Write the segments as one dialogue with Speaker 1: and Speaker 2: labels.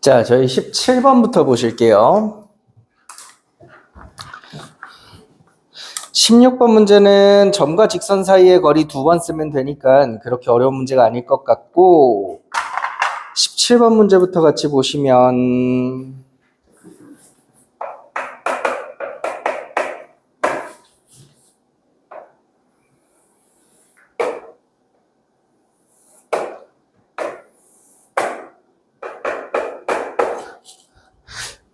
Speaker 1: 자, 저희 17번부터 보실게요. 16번 문제는 점과 직선 사이의 거리 2번 쓰면 되니까 그렇게 어려운 문제가 아닐 것 같고, 17번 문제부터 같이 보시면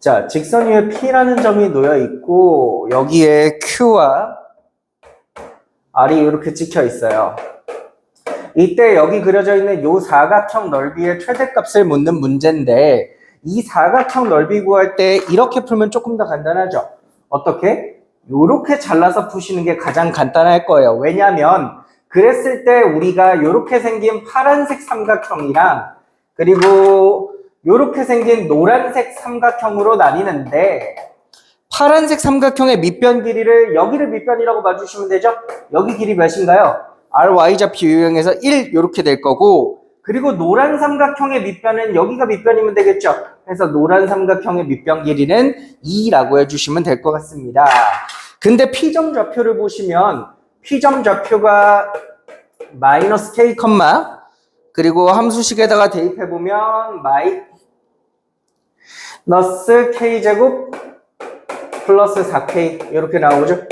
Speaker 1: 자, 직선 위에 P라는 점이 놓여 있고 여기에 Q와 R이 이렇게 찍혀 있어요. 이때 여기 그려져 있는 이 사각형 넓이의 최대값을 묻는 문제인데, 이 사각형 넓이 구할 때 이렇게 풀면 조금 더 간단하죠. 어떻게? 이렇게 잘라서 푸시는 게 가장 간단할 거예요. 왜냐하면 그랬을 때 우리가 이렇게 생긴 파란색 삼각형이랑 그리고 이렇게 생긴 노란색 삼각형으로 나뉘는데, 파란색 삼각형의 밑변 길이를 여기를 밑변이라고 봐주시면 되죠. 여기 길이 몇인가요? RY좌표 유형에서 1 이렇게 될 거고, 그리고 노란 삼각형의 밑변은 여기가 밑변이면 되겠죠. 그래서 노란 삼각형의 밑변 길이는 2라고 해주시면 될 것 같습니다. 근데 P점 좌표를 보시면 P점 좌표가 마이너스 K, 그리고 함수식에다가 대입해보면 마이너스 K제곱 플러스 4K 이렇게 나오죠.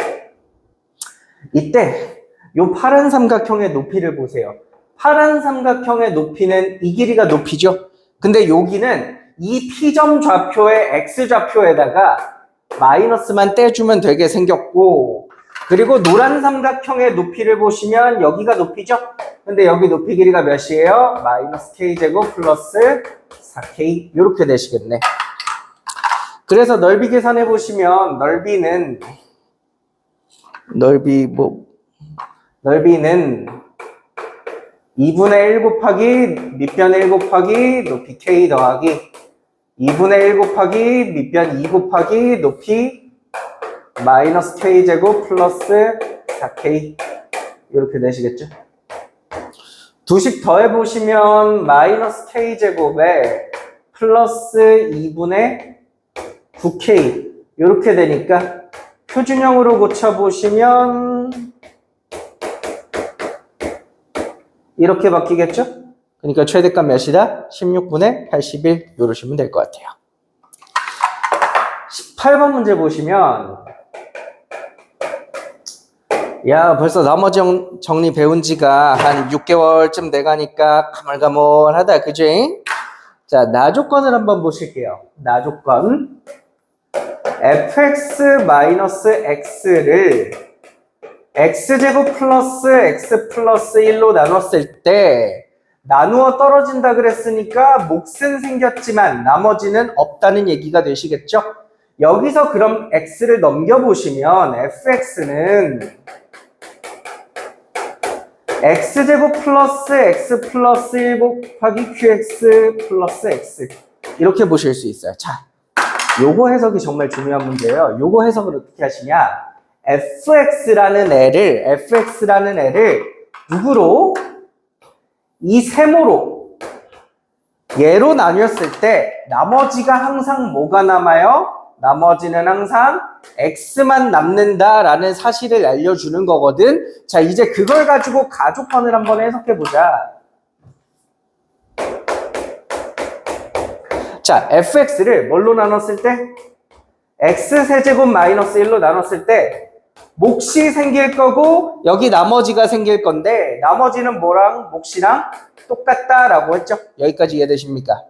Speaker 1: 이때 요 파란 삼각형의 높이를 보세요. 파란 삼각형의 높이는 이 길이가 높이죠. 근데 여기는 이 P점 좌표의 X좌표에다가 마이너스만 떼주면 되게 생겼고, 그리고 노란 삼각형의 높이를 보시면 여기가 높이죠. 근데 여기 높이 길이가 몇이에요? 마이너스 K제곱 플러스 4K 이렇게 되시겠네. 그래서 넓이 계산해 보시면 넓이는 2분의 1 곱하기 밑변 1 곱하기 높이 K 더하기 2분의 1 곱하기 밑변 2 곱하기 높이 마이너스 K제곱 플러스 4K 이렇게 되시겠죠? 두식 더해보시면 마이너스 K제곱에 플러스 2분의 9K 이렇게 되니까 표준형으로 고쳐보시면 이렇게 바뀌겠죠? 그러니까 최대값 몇이다? 16분의 81 이러시면 될 것 같아요. 18번 문제 보시면, 야, 벌써 나머지 정리 배운 지가 한 6개월쯤 돼가니까 가물가물하다, 그지? 자, 나조건을 한번 보실게요. 나조건. fx-x를 x제곱 플러스 x 플러스 1로 나눴을 때 나누어 떨어진다 그랬으니까 몫은 생겼지만 나머지는 없다는 얘기가 되시겠죠? 여기서 그럼 x를 넘겨보시면 fx는 x제곱 플러스 x 플러스 1 곱하기 qx 플러스 x 이렇게 보실 수 있어요. 자, 요거 해석이 정말 중요한 문제예요. 요거 해석을 어떻게 하시냐? fx라는 애를 누구로? 이 세모로 얘로 나뉘었을 때 나머지가 항상 뭐가 남아요? 나머지는 항상 x만 남는다라는 사실을 알려주는 거거든. 자, 이제 그걸 가지고 가조건을 한번 해석해보자. 자, fx를 뭘로 나눴을 때? x세제곱 마이너스 1로 나눴을 때 몫이 생길 거고 여기 나머지가 생길 건데, 나머지는 뭐랑 몫이랑 똑같다라고 했죠? 여기까지 이해되십니까?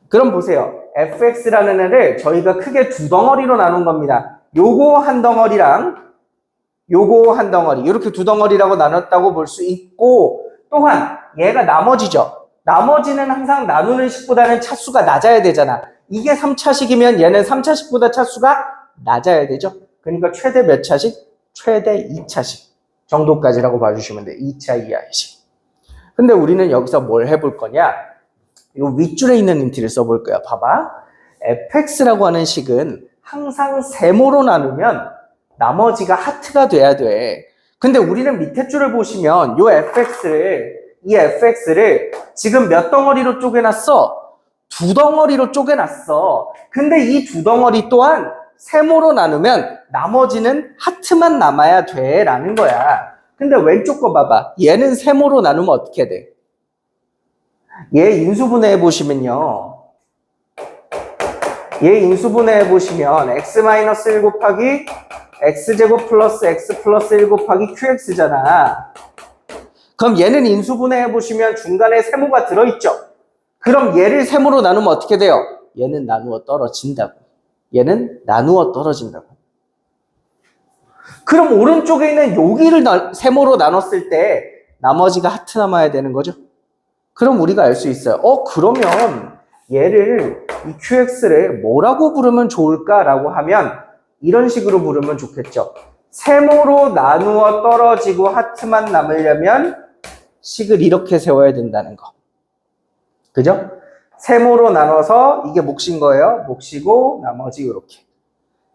Speaker 1: 그럼 보세요. fx라는 애를 저희가 크게 두 덩어리로 나눈 겁니다. 요거 한 덩어리랑 요거 한 덩어리, 이렇게 두 덩어리라고 나눴다고 볼 수 있고, 또한 얘가 나머지죠. 나머지는 항상 나누는 식보다는 차수가 낮아야 되잖아. 이게 3차식이면 얘는 3차식보다 차수가 낮아야 되죠. 그러니까 최대 몇 차식? 최대 2차식 정도까지라고 봐주시면 돼. 2차 이하의 식. 근데 우리는 여기서 뭘 해볼 거냐? 이 윗줄에 있는 인티를 써볼 거야. 봐봐. fx라고 하는 식은 항상 세모로 나누면 나머지가 하트가 돼야 돼. 근데 우리는 밑에 줄을 보시면 이 fx를 지금 몇 덩어리로 쪼개놨어? 두 덩어리로 쪼개놨어. 근데 이 두 덩어리 또한 세모로 나누면 나머지는 하트만 남아야 돼 라는 거야. 근데 왼쪽 거 봐봐. 얘는 세모로 나누면 어떻게 돼? 얘 인수분해 해보시면요. 얘 인수분해 해보시면 x-1 곱하기 x제곱 플러스 x 플러스 1 곱하기 qx잖아. 그럼 얘는 인수분해 해보시면 중간에 세모가 들어있죠. 그럼 얘를 세모로 나누면 어떻게 돼요? 얘는 나누어 떨어진다고. 얘는 나누어 떨어진다고. 그럼 오른쪽에 있는 여기를 세모로 나눴을 때 나머지가 하트 남아야 되는 거죠. 그럼 우리가 알 수 있어요. 그러면 얘를 이 qx를 뭐라고 부르면 좋을까라고 하면 이런 식으로 부르면 좋겠죠. 세모로 나누어 떨어지고 하트만 남으려면 식을 이렇게 세워야 된다는 거. 그죠? 세모로 나눠서 이게 몫인 거예요. 몫이고 나머지 이렇게.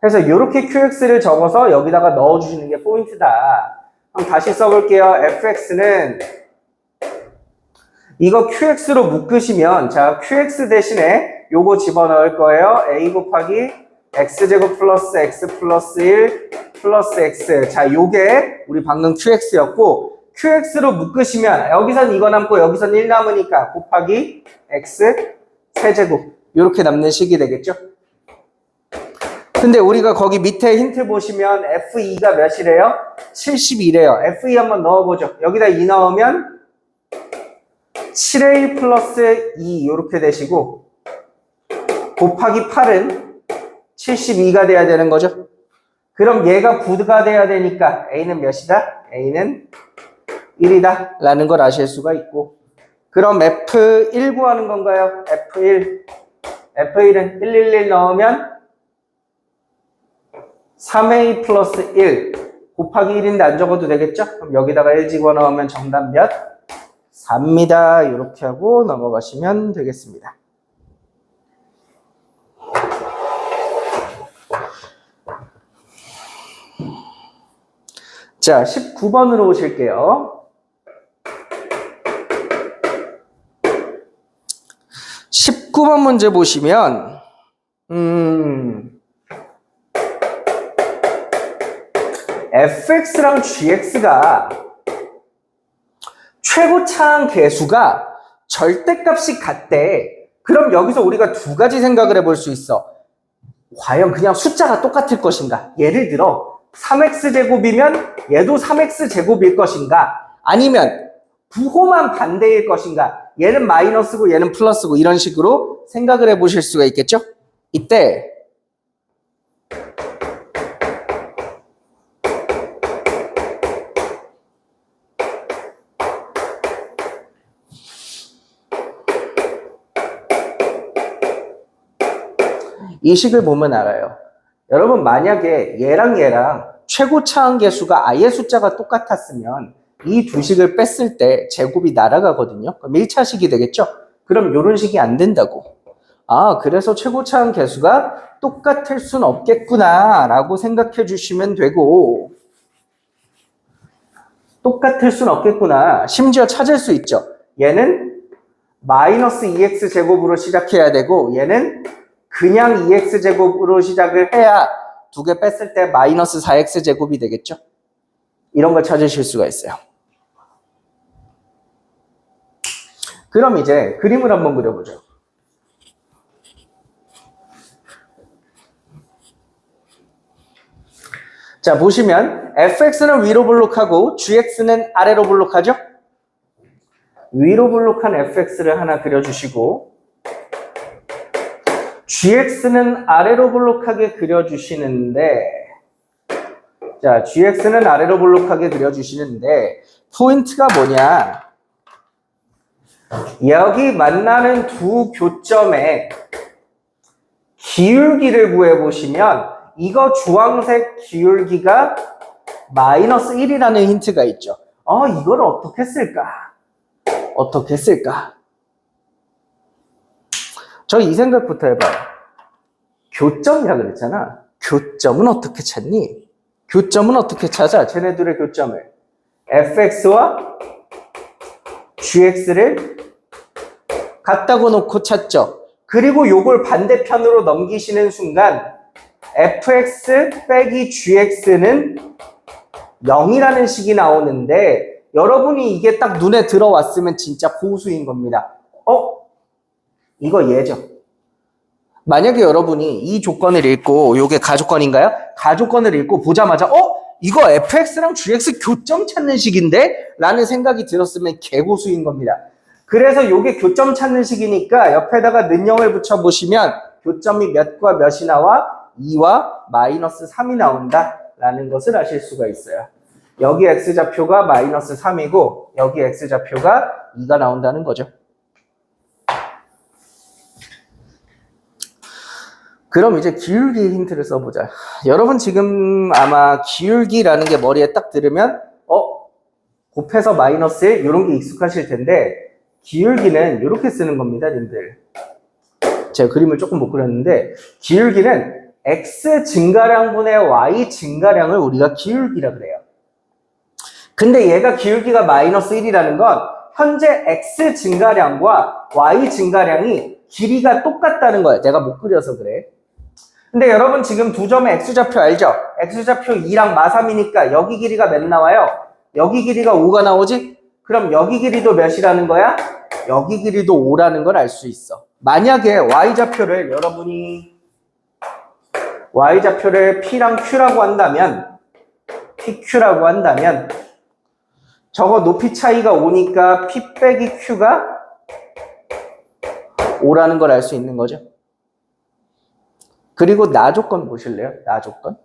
Speaker 1: 그래서 이렇게 qx를 적어서 여기다가 넣어주시는 게 포인트다. 그럼 다시 써볼게요. fx는 이거 qx로 묶으시면 자 qx 대신에 요거 집어넣을 거예요. a 곱하기 x제곱 플러스 x 플러스 1 플러스 x. 자 요게 우리 방금 qx였고 qx로 묶으시면 여기선 이거 남고 여기선 1 남으니까 곱하기 x 세제곱 이렇게 남는 식이 되겠죠. 근데 우리가 거기 밑에 힌트 보시면 f2가 몇이래요? 72래요. f2 한번 넣어보죠. 여기다 2 넣으면 7a 플러스 2 이렇게 되시고 곱하기 8은 72가 돼야 되는 거죠. 그럼 얘가 9가 돼야 되니까 a는 몇이다? a는 1이다 라는 걸 아실 수가 있고 그럼 F1 구하는 건가요? F1 F1은 111 넣으면 3A 플러스 1 곱하기 1인데 안 적어도 되겠죠? 그럼 여기다가 1 집어넣으면 정답 몇? 4입니다. 이렇게 하고 넘어가시면 되겠습니다. 자, 19번으로 오실게요. 19번 문제 보시면 fx랑 gx가 최고차항 계수가 절대값이 같대. 그럼 여기서 우리가 두 가지 생각을 해볼 수 있어. 과연 그냥 숫자가 똑같을 것인가? 예를 들어 3x제곱이면 얘도 3x제곱일 것인가? 아니면 부호만 반대일 것인가? 얘는 마이너스고 얘는 플러스고 이런 식으로 생각을 해보실 수가 있겠죠? 이때 이 식을 보면 알아요. 여러분 만약에 얘랑 최고차항 계수가 아예 숫자가 똑같았으면 이 두 식을 뺐을 때 제곱이 날아가거든요. 그럼 1차식이 되겠죠? 그럼 이런 식이 안 된다고. 그래서 최고차항 계수가 똑같을 순 없겠구나 라고 생각해 주시면 되고 똑같을 순 없겠구나. 심지어 찾을 수 있죠. 얘는 마이너스 2x 제곱으로 시작해야 되고 얘는 그냥 2x 제곱으로 시작을 해야 두 개 뺐을 때 마이너스 4x 제곱이 되겠죠. 이런 걸 찾으실 수가 있어요. 그럼 이제 그림을 한번 그려보죠. 자, 보시면 fx는 위로 블록하고 gx는 아래로 블록하죠? 위로 블록한 fx를 하나 그려주시고 gx는 아래로 블록하게 그려주시는데 자, gx는 아래로 블록하게 그려주시는데 포인트가 뭐냐? 여기 만나는 두 교점의 기울기를 구해보시면 이거 주황색 기울기가 마이너스 1이라는 힌트가 있죠. 이걸 어떻게 쓸까? 어떻게 쓸까? 저 이 생각부터 해봐요. 교점이라 그랬잖아. 교점은 어떻게 찾니? 교점은 어떻게 찾아? 쟤네들의 교점을. fx와 gx를 같다고 놓고 찾죠. 그리고 요걸 반대편으로 넘기시는 순간 fx 빼기 gx는 0이라는 식이 나오는데 여러분이 이게 딱 눈에 들어왔으면 진짜 고수인 겁니다. 이거 얘죠. 만약에 여러분이 이 조건을 읽고 요게 가조건인가요? 가조건을 읽고 보자마자 이거 fx랑 gx 교점 찾는 식인데? 라는 생각이 들었으면 개고수인 겁니다. 그래서 요게 교점 찾는 식이니까 옆에다가 는영을 붙여보시면 교점이 몇과 몇이 나와? 2와 마이너스 3이 나온다 라는 것을 아실 수가 있어요. 여기 x좌표가 마이너스 3이고 여기 x좌표가 2가 나온다는 거죠. 그럼 이제 기울기 힌트를 써보자. 여러분 지금 아마 기울기라는 게 머리에 딱 들으면 곱해서 마이너스 1 이런 게 익숙하실 텐데 기울기는 이렇게 쓰는 겁니다, 님들. 제가 그림을 조금 못 그렸는데 기울기는 x 증가량분의 y 증가량을 우리가 기울기라 그래요. 근데 얘가 기울기가 마이너스 1이라는 건 현재 x 증가량과 y 증가량이 길이가 똑같다는 거예요. 내가 못 그려서 그래. 근데 여러분 지금 두 점의 x좌표 알죠? x좌표 2랑 마3이니까 여기 길이가 몇 나와요? 여기 길이가 5가 나오지? 그럼 여기 길이도 몇이라는 거야? 여기 길이도 5라는 걸 알 수 있어. 만약에 y좌표를 여러분이 y좌표를 p랑 q라고 한다면 pq라고 한다면 저거 높이 차이가 5니까 p 빼기 q가 5라는 걸 알 수 있는 거죠. 그리고 나 조건 보실래요? 나 조건.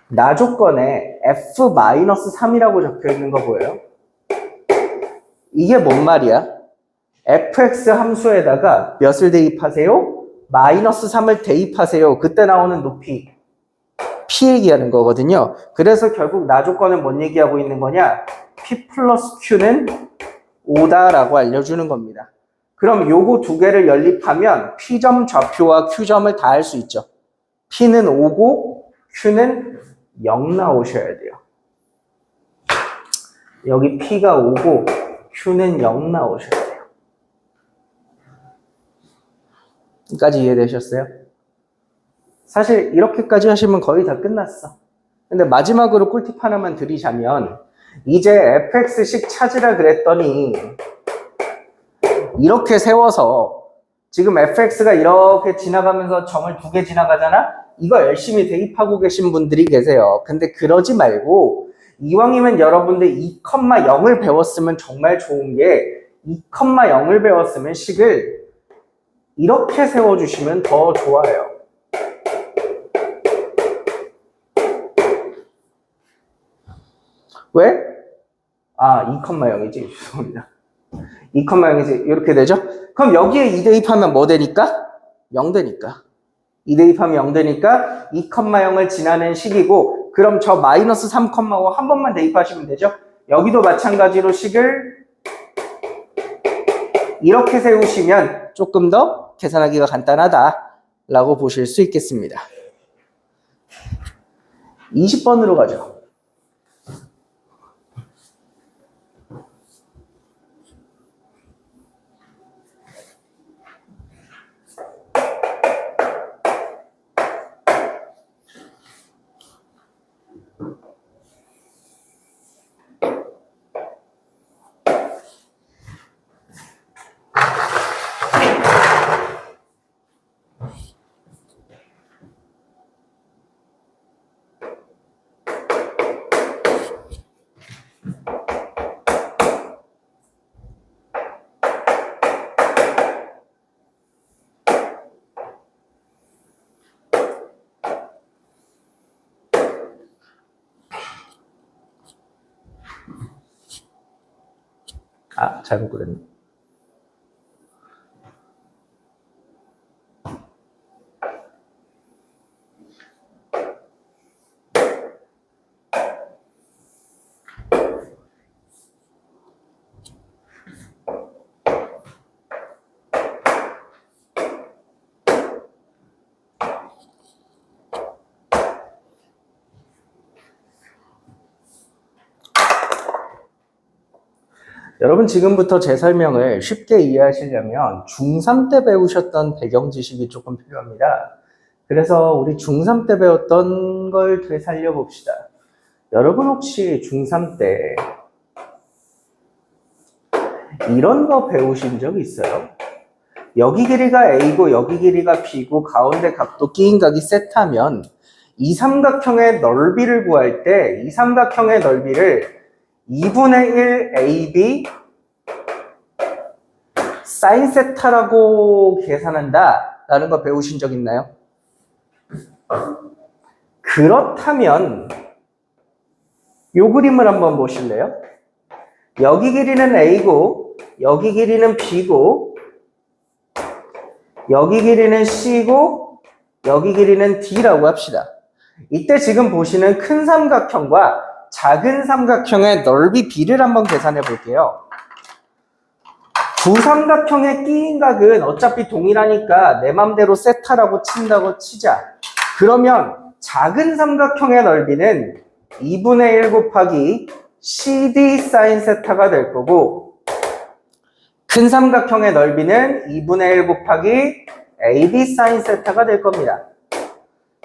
Speaker 1: 나 조건에 f-3이라고 적혀 있는 거 보여요? 이게 뭔 말이야? fx 함수에다가 몇을 대입하세요? 마이너스 3을 대입하세요. 그때 나오는 높이 p 얘기하는 거거든요. 그래서 결국 나 조건은 뭔 얘기하고 있는 거냐? p 플러스 q는 5다라고 알려주는 겁니다. 그럼 요거 두 개를 연립하면 P점 좌표와 Q점을 다 할 수 있죠. P는 5고 Q는 0 나오셔야 돼요. 여기 P가 5고 Q는 0 나오셔야 돼요. 여기까지 이해되셨어요? 사실 이렇게까지 하시면 거의 다 끝났어. 근데 마지막으로 꿀팁 하나만 드리자면 이제 fx식 찾으라 그랬더니 이렇게 세워서 지금 fx가 이렇게 지나가면서 점을 2개 지나가잖아? 이거 열심히 대입하고 계신 분들이 계세요. 근데 그러지 말고 이왕이면 여러분들 2,0을 배웠으면 정말 좋은 게 2,0을 배웠으면 식을 이렇게 세워주시면 더 좋아요. 왜? 2,0이지. 죄송합니다. 2,0이지. 이렇게 되죠? 그럼 여기에 2 대입하면 뭐 되니까? 0 되니까. 2 대입하면 0 되니까 2,0을 지나는 식이고 그럼 저 마이너스 3,5 한 번만 대입하시면 되죠? 여기도 마찬가지로 식을 이렇게 세우시면 조금 더 계산하기가 간단하다라고 보실 수 있겠습니다. 20번으로 가죠. 잘못 그렸네. 여러분 지금부터 제 설명을 쉽게 이해하시려면 중3 때 배우셨던 배경 지식이 조금 필요합니다. 그래서 우리 중3 때 배웠던 걸 되살려 봅시다. 여러분 혹시 중3 때 이런 거 배우신 적 있어요? 여기 길이가 A고 여기 길이가 B고 가운데 각도 끼인 각이 세타면 이 삼각형의 넓이를 구할 때 이 삼각형의 넓이를 2분의 1 AB 사인 세타라고 계산한다 라는 거 배우신 적 있나요? 그렇다면 이 그림을 한번 보실래요? 여기 길이는 A고 여기 길이는 B고 여기 길이는 C고 여기 길이는 D라고 합시다. 이때 지금 보시는 큰 삼각형과 작은 삼각형의 넓이 B를 한번 계산해 볼게요. 두 삼각형의 끼인 각은 어차피 동일하니까 내 맘대로 세타라고 친다고 치자. 그러면 작은 삼각형의 넓이는 2분의 1 곱하기 CD 사인 세타가 될 거고 큰 삼각형의 넓이는 2분의 1 곱하기 AB 사인 세타가 될 겁니다.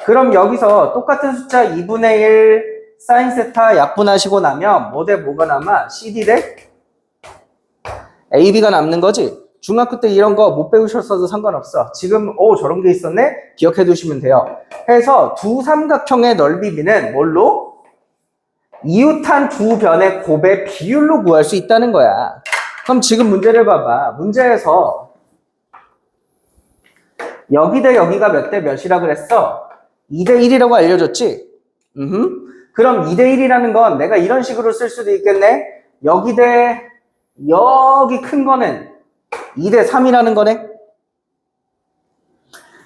Speaker 1: 그럼 여기서 똑같은 숫자 2분의 1 사인 세타 약분하시고 나면 뭐 대 뭐가 남아? CD 대 AB가 남는 거지. 중학교 때 이런 거 못 배우셨어도 상관없어. 지금 저런 게 있었네? 기억해 두시면 돼요. 해서 두 삼각형의 넓이 B는 뭘로? 이웃한 두 변의 곱의 비율로 구할 수 있다는 거야. 그럼 지금 문제를 봐봐. 문제에서 여기 대 여기가 몇 대 몇이라 그랬어? 2대 1이라고 알려줬지? 그럼 2대 1이라는 건 내가 이런 식으로 쓸 수도 있겠네? 여기 대 여기 큰 거는 2대 3이라는 거네?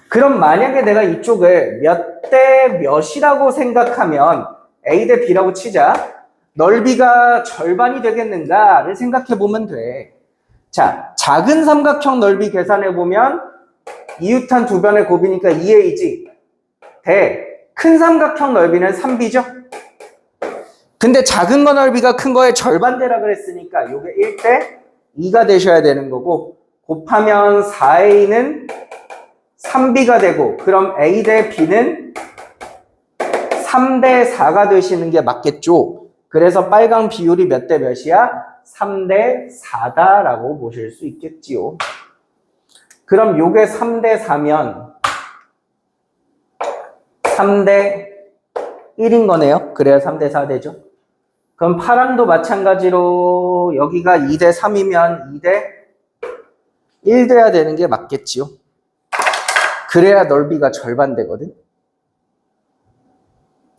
Speaker 1: 그럼 만약에 내가 이쪽을 몇 대 몇이라고 생각하면 A 대 B라고 치자. 넓이가 절반이 되겠는가를 생각해 보면 돼. 자, 작은 삼각형 넓이 계산해 보면 이웃한 두 변의 곱이니까 2A지. 큰 삼각형 넓이는 3B죠? 근데 작은 거 넓이가 큰 거의 절반대라 그랬으니까 이게 1대 2가 되셔야 되는 거고 곱하면 4A는 3B가 되고 그럼 A 대 B는 3대 4가 되시는 게 맞겠죠? 그래서 빨강 비율이 몇 대 몇이야? 3대 4다라고 보실 수 있겠지요. 그럼 요게 3대 4면 3대 1인 거네요. 그래야 3대 4 되죠. 그럼 파랑도 마찬가지로 여기가 2대 3이면 2대 1 돼야 되는 게 맞겠지요. 그래야 넓이가 절반 되거든.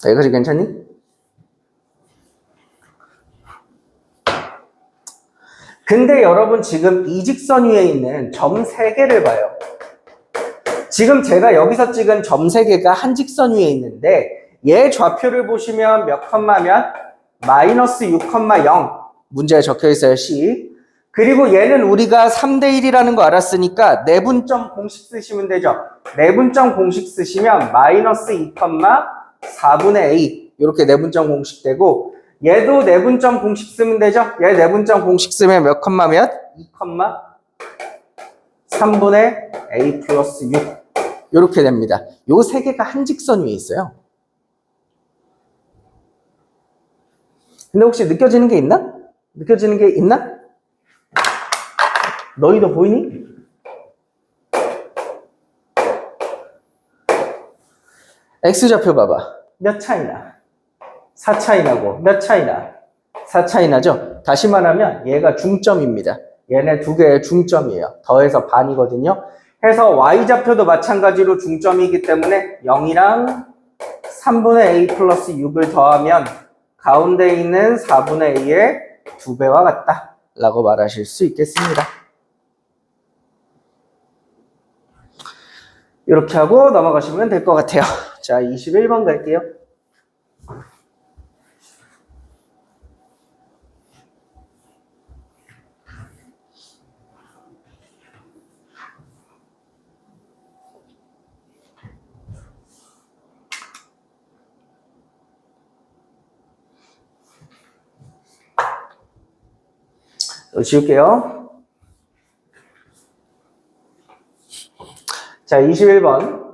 Speaker 1: 여기까지 괜찮니? 근데 여러분 지금 이 직선 위에 있는 점 3개를 봐요. 지금 제가 여기서 찍은 점 3개가 한 직선 위에 있는데 얘 좌표를 보시면 몇 컴마면 마이너스 6,0 문제에 적혀 있어요. C. 그리고 얘는 우리가 3대 1이라는 거 알았으니까 내분점 공식 쓰시면 되죠. 내분점 공식 쓰시면 마이너스 2,4분의 A 이렇게 내분점 공식 되고 얘도 내분점 공식 쓰면 되죠. 얘 내분점 공식 쓰면 몇 컴마면 2,3분의 A 플러스 6 이렇게 됩니다. 요 세 개가 한 직선 위에 있어요. 근데 혹시 느껴지는 게 있나? 느껴지는 게 있나? 너희도 보이니? X좌표 봐봐. 몇 차이나? 4 차이나고 몇 차이나? 4 차이나죠? 다시 말하면 얘가 중점입니다. 얘네 두 개의 중점이에요. 더해서 반이거든요. 해서 Y좌표도 마찬가지로 중점이기 때문에 0이랑 3분의 A 플러스 6을 더하면 가운데 있는 4분의 A의 2배와 같다 라고 말하실 수 있겠습니다. 이렇게 하고 넘어가시면 될 것 같아요. 자, 21번 갈게요. 또 지울게요. 자, 21번.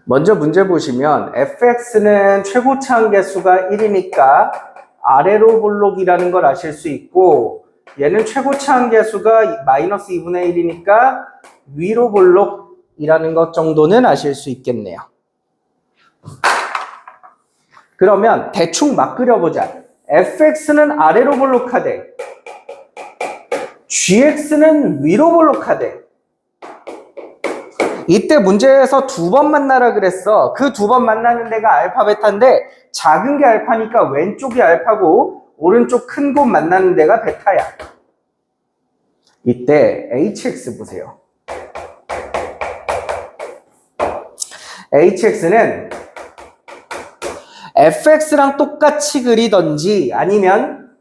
Speaker 1: 먼저 문제 보시면 fx는 최고차 함계수가 1이니까 아래로 볼록이라는 걸 아실 수 있고, 얘는 최고차 함계수가 마이너스 2분의 1이니까 위로 볼록이라는 것 정도는 아실 수 있겠네요. 그러면 대충 막 그려보자. fx는 아래로 볼록하되 gx는 위로 볼록하되, 이때 문제에서 두 번 만나라 그랬어. 그 두 번 만나는 데가 알파 베타인데 작은 게 알파니까 왼쪽이 알파고 오른쪽 큰 곳 만나는 데가 베타야. 이때 hx 보세요. hx는 fx랑 똑같이 그리던지 아니면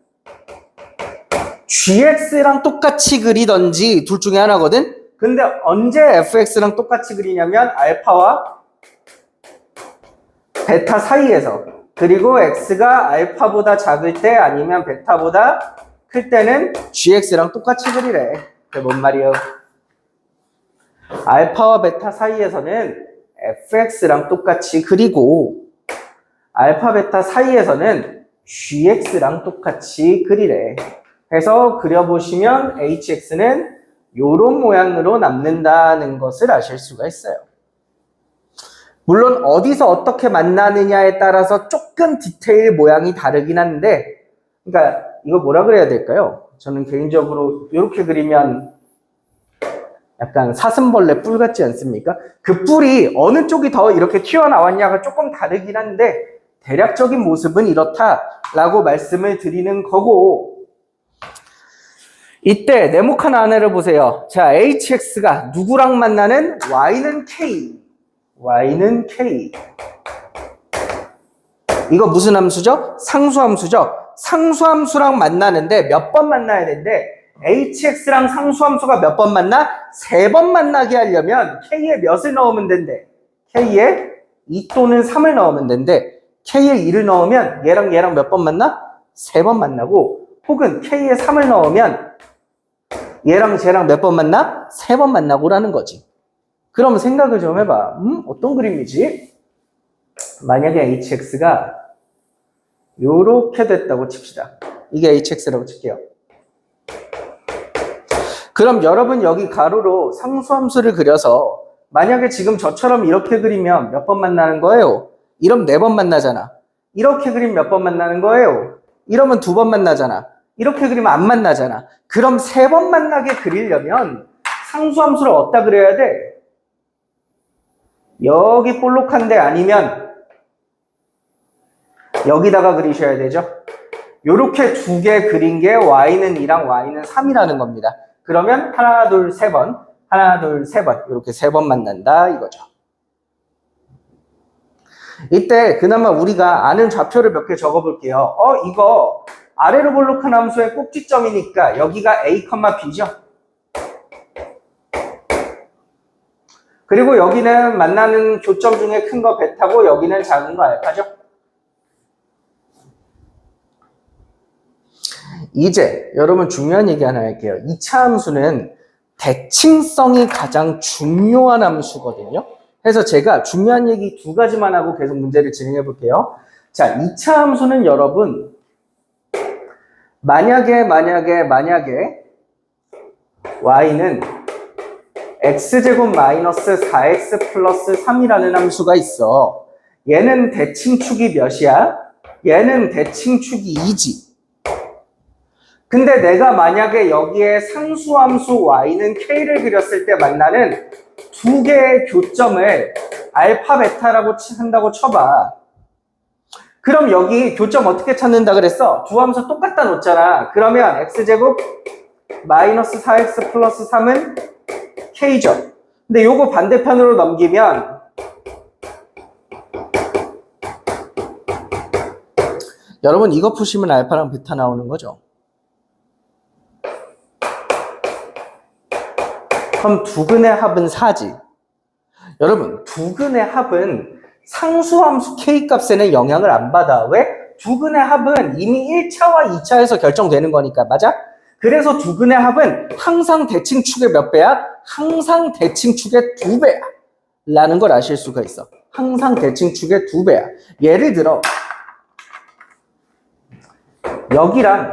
Speaker 1: gx랑 똑같이 그리던지 둘 중에 하나거든. 근데 언제 fx랑 똑같이 그리냐면 알파와 베타 사이에서, 그리고 x가 알파보다 작을 때 아니면 베타보다 클 때는 gx랑 똑같이 그리래. 그게 뭔 말이요? 알파와 베타 사이에서는 fx랑 똑같이 그리고 알파 베타 사이에서는 gx랑 똑같이 그리래. 해서 그려보시면 hx는 요런 모양으로 남는다는 것을 아실 수가 있어요. 물론 어디서 어떻게 만나느냐에 따라서 조금 디테일 모양이 다르긴 한데, 그러니까 이거 뭐라 그래야 될까요? 저는 개인적으로 이렇게 그리면 약간 사슴벌레 뿔 같지 않습니까? 그 뿔이 어느 쪽이 더 이렇게 튀어나왔냐가 조금 다르긴 한데 대략적인 모습은 이렇다라고 말씀을 드리는 거고, 이때 네모칸 안에를 보세요. 자, hx가 누구랑 만나는? y는 k. y는 k. 이거 무슨 함수죠? 상수함수죠? 상수함수랑 만나는데 몇 번 만나야 되는데 hx랑 상수함수가 몇 번 만나? 3번 만나게 하려면 k에 몇을 넣으면 된대? k에 2 또는 3을 넣으면 된대. k에 2를 넣으면 얘랑 얘랑 몇 번 만나? 3번 만나고, 혹은 k에 3을 넣으면 얘랑 쟤랑 몇 번 만나? 3번 만나고라는 거지. 그럼 생각을 좀 해봐. 어떤 그림이지? 만약에 hx가 요렇게 됐다고 칩시다. 이게 hx라고 칠게요. 그럼 여러분 여기 가로로 상수함수를 그려서 만약에 지금 저처럼 이렇게 그리면 몇 번 만나는 거예요? 이러면 4번 만나잖아. 이렇게 그리면 몇 번 만나는 거예요? 이러면 2번 만나잖아. 이렇게 그리면 안 만나잖아. 그럼 3번 만나게 그리려면 상수함수를 어디다 그려야 돼? 여기 볼록한데 아니면 여기다가 그리셔야 되죠. 요렇게 2개 그린 게 y는 2랑 y는 3이라는 겁니다. 그러면 하나, 둘, 3번, 하나, 둘, 3번, 이렇게 3번 만난다 이거죠. 이때 그나마 우리가 아는 좌표를 몇 개 적어볼게요. 이거 아래로 볼록한 함수의 꼭지점이니까 여기가 a, b죠. 그리고 여기는 만나는 교점 중에 큰 거 베타고 여기는 작은 거 알파죠. 이제 여러분 중요한 얘기 하나 할게요. 2차 함수는 대칭성이 가장 중요한 함수거든요. 그래서 제가 중요한 얘기 2가지만 하고 계속 문제를 진행해 볼게요. 자, 2차 함수는 여러분 만약에 y는 x제곱 마이너스 4x 플러스 3이라는 함수가 있어. 얘는 대칭축이 몇이야? 얘는 대칭축이 2지. 근데 내가 만약에 여기에 상수함수 y는 k를 그렸을 때 만나는 2개의 교점을 알파 베타라고 한다고 쳐봐. 그럼 여기 교점 어떻게 찾는다 그랬어? 두 함수 똑같다 놓잖아. 그러면 x제곱 마이너스 4x 플러스 3은 k죠. 근데 요거 반대편으로 넘기면 여러분 이거 푸시면 알파랑 베타 나오는 거죠. 그럼 두근의 합은 4지. 여러분 두근의 합은 상수함수 k 값에는 영향을 안 받아. 왜? 두근의 합은 이미 1차와 2차에서 결정되는 거니까. 맞아? 그래서 두근의 합은 항상 대칭축의 몇 배야? 항상 대칭축의 2배야 라는 걸 아실 수가 있어. 항상 대칭축의 2배야. 예를 들어 여기랑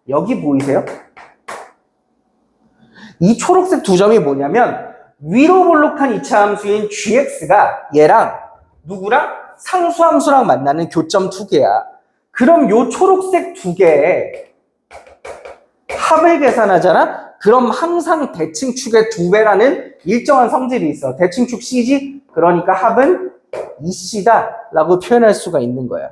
Speaker 1: 여기 보이세요? 이 초록색 두 점이 뭐냐면 위로 볼록한 2차 함수인 gx가 얘랑 누구랑? 상수함수랑 만나는 교점 2개야. 그럼 요 초록색 2개의 합을 계산하잖아? 그럼 항상 대칭축의 2배라는 일정한 성질이 있어. 대칭축 C지? 그러니까 합은 2C다 라고 표현할 수가 있는 거야.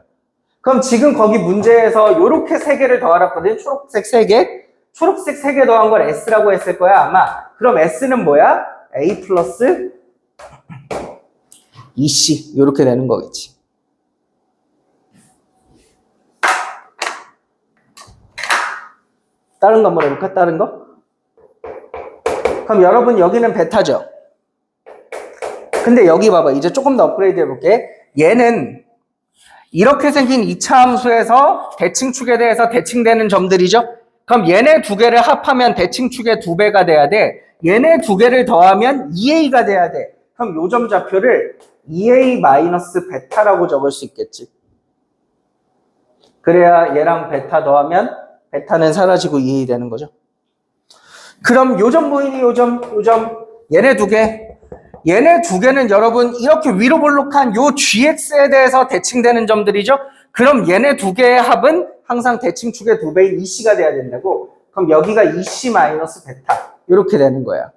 Speaker 1: 그럼 지금 거기 문제에서 요렇게 3개를 더하랬거든. 초록색 3개. 초록색 3개 더한 걸 S라고 했을 거야 아마. 그럼 S는 뭐야? A 플러스 2C 요렇게 되는 거겠지. 다른 거 한번 해볼까? 다른 거? 그럼 여러분 여기는 베타죠. 근데 여기 봐봐. 이제 조금 더 업그레이드 해볼게. 얘는 이렇게 생긴 2차 함수에서 대칭축에 대해서 대칭되는 점들이죠. 그럼 얘네 두 개를 합하면 대칭축의 2배가 돼야 돼. 얘네 두 개를 더하면 2a가 돼야 돼. 그럼 요 점 좌표를 2a 마이너스 베타라고 적을 수 있겠지. 그래야 얘랑 베타 더하면 베타는 사라지고 2a 되는 거죠. 그럼 요 점 보이니? 요 점. 얘네 두 개. 얘네 두 개는 여러분 이렇게 위로 볼록한 요 gx에 대해서 대칭되는 점들이죠. 그럼 얘네 두 개의 합은 항상 대칭축의 2배인 2c가 돼야 된다고. 그럼 여기가 2c 마이너스 베타 이렇게 되는 거야.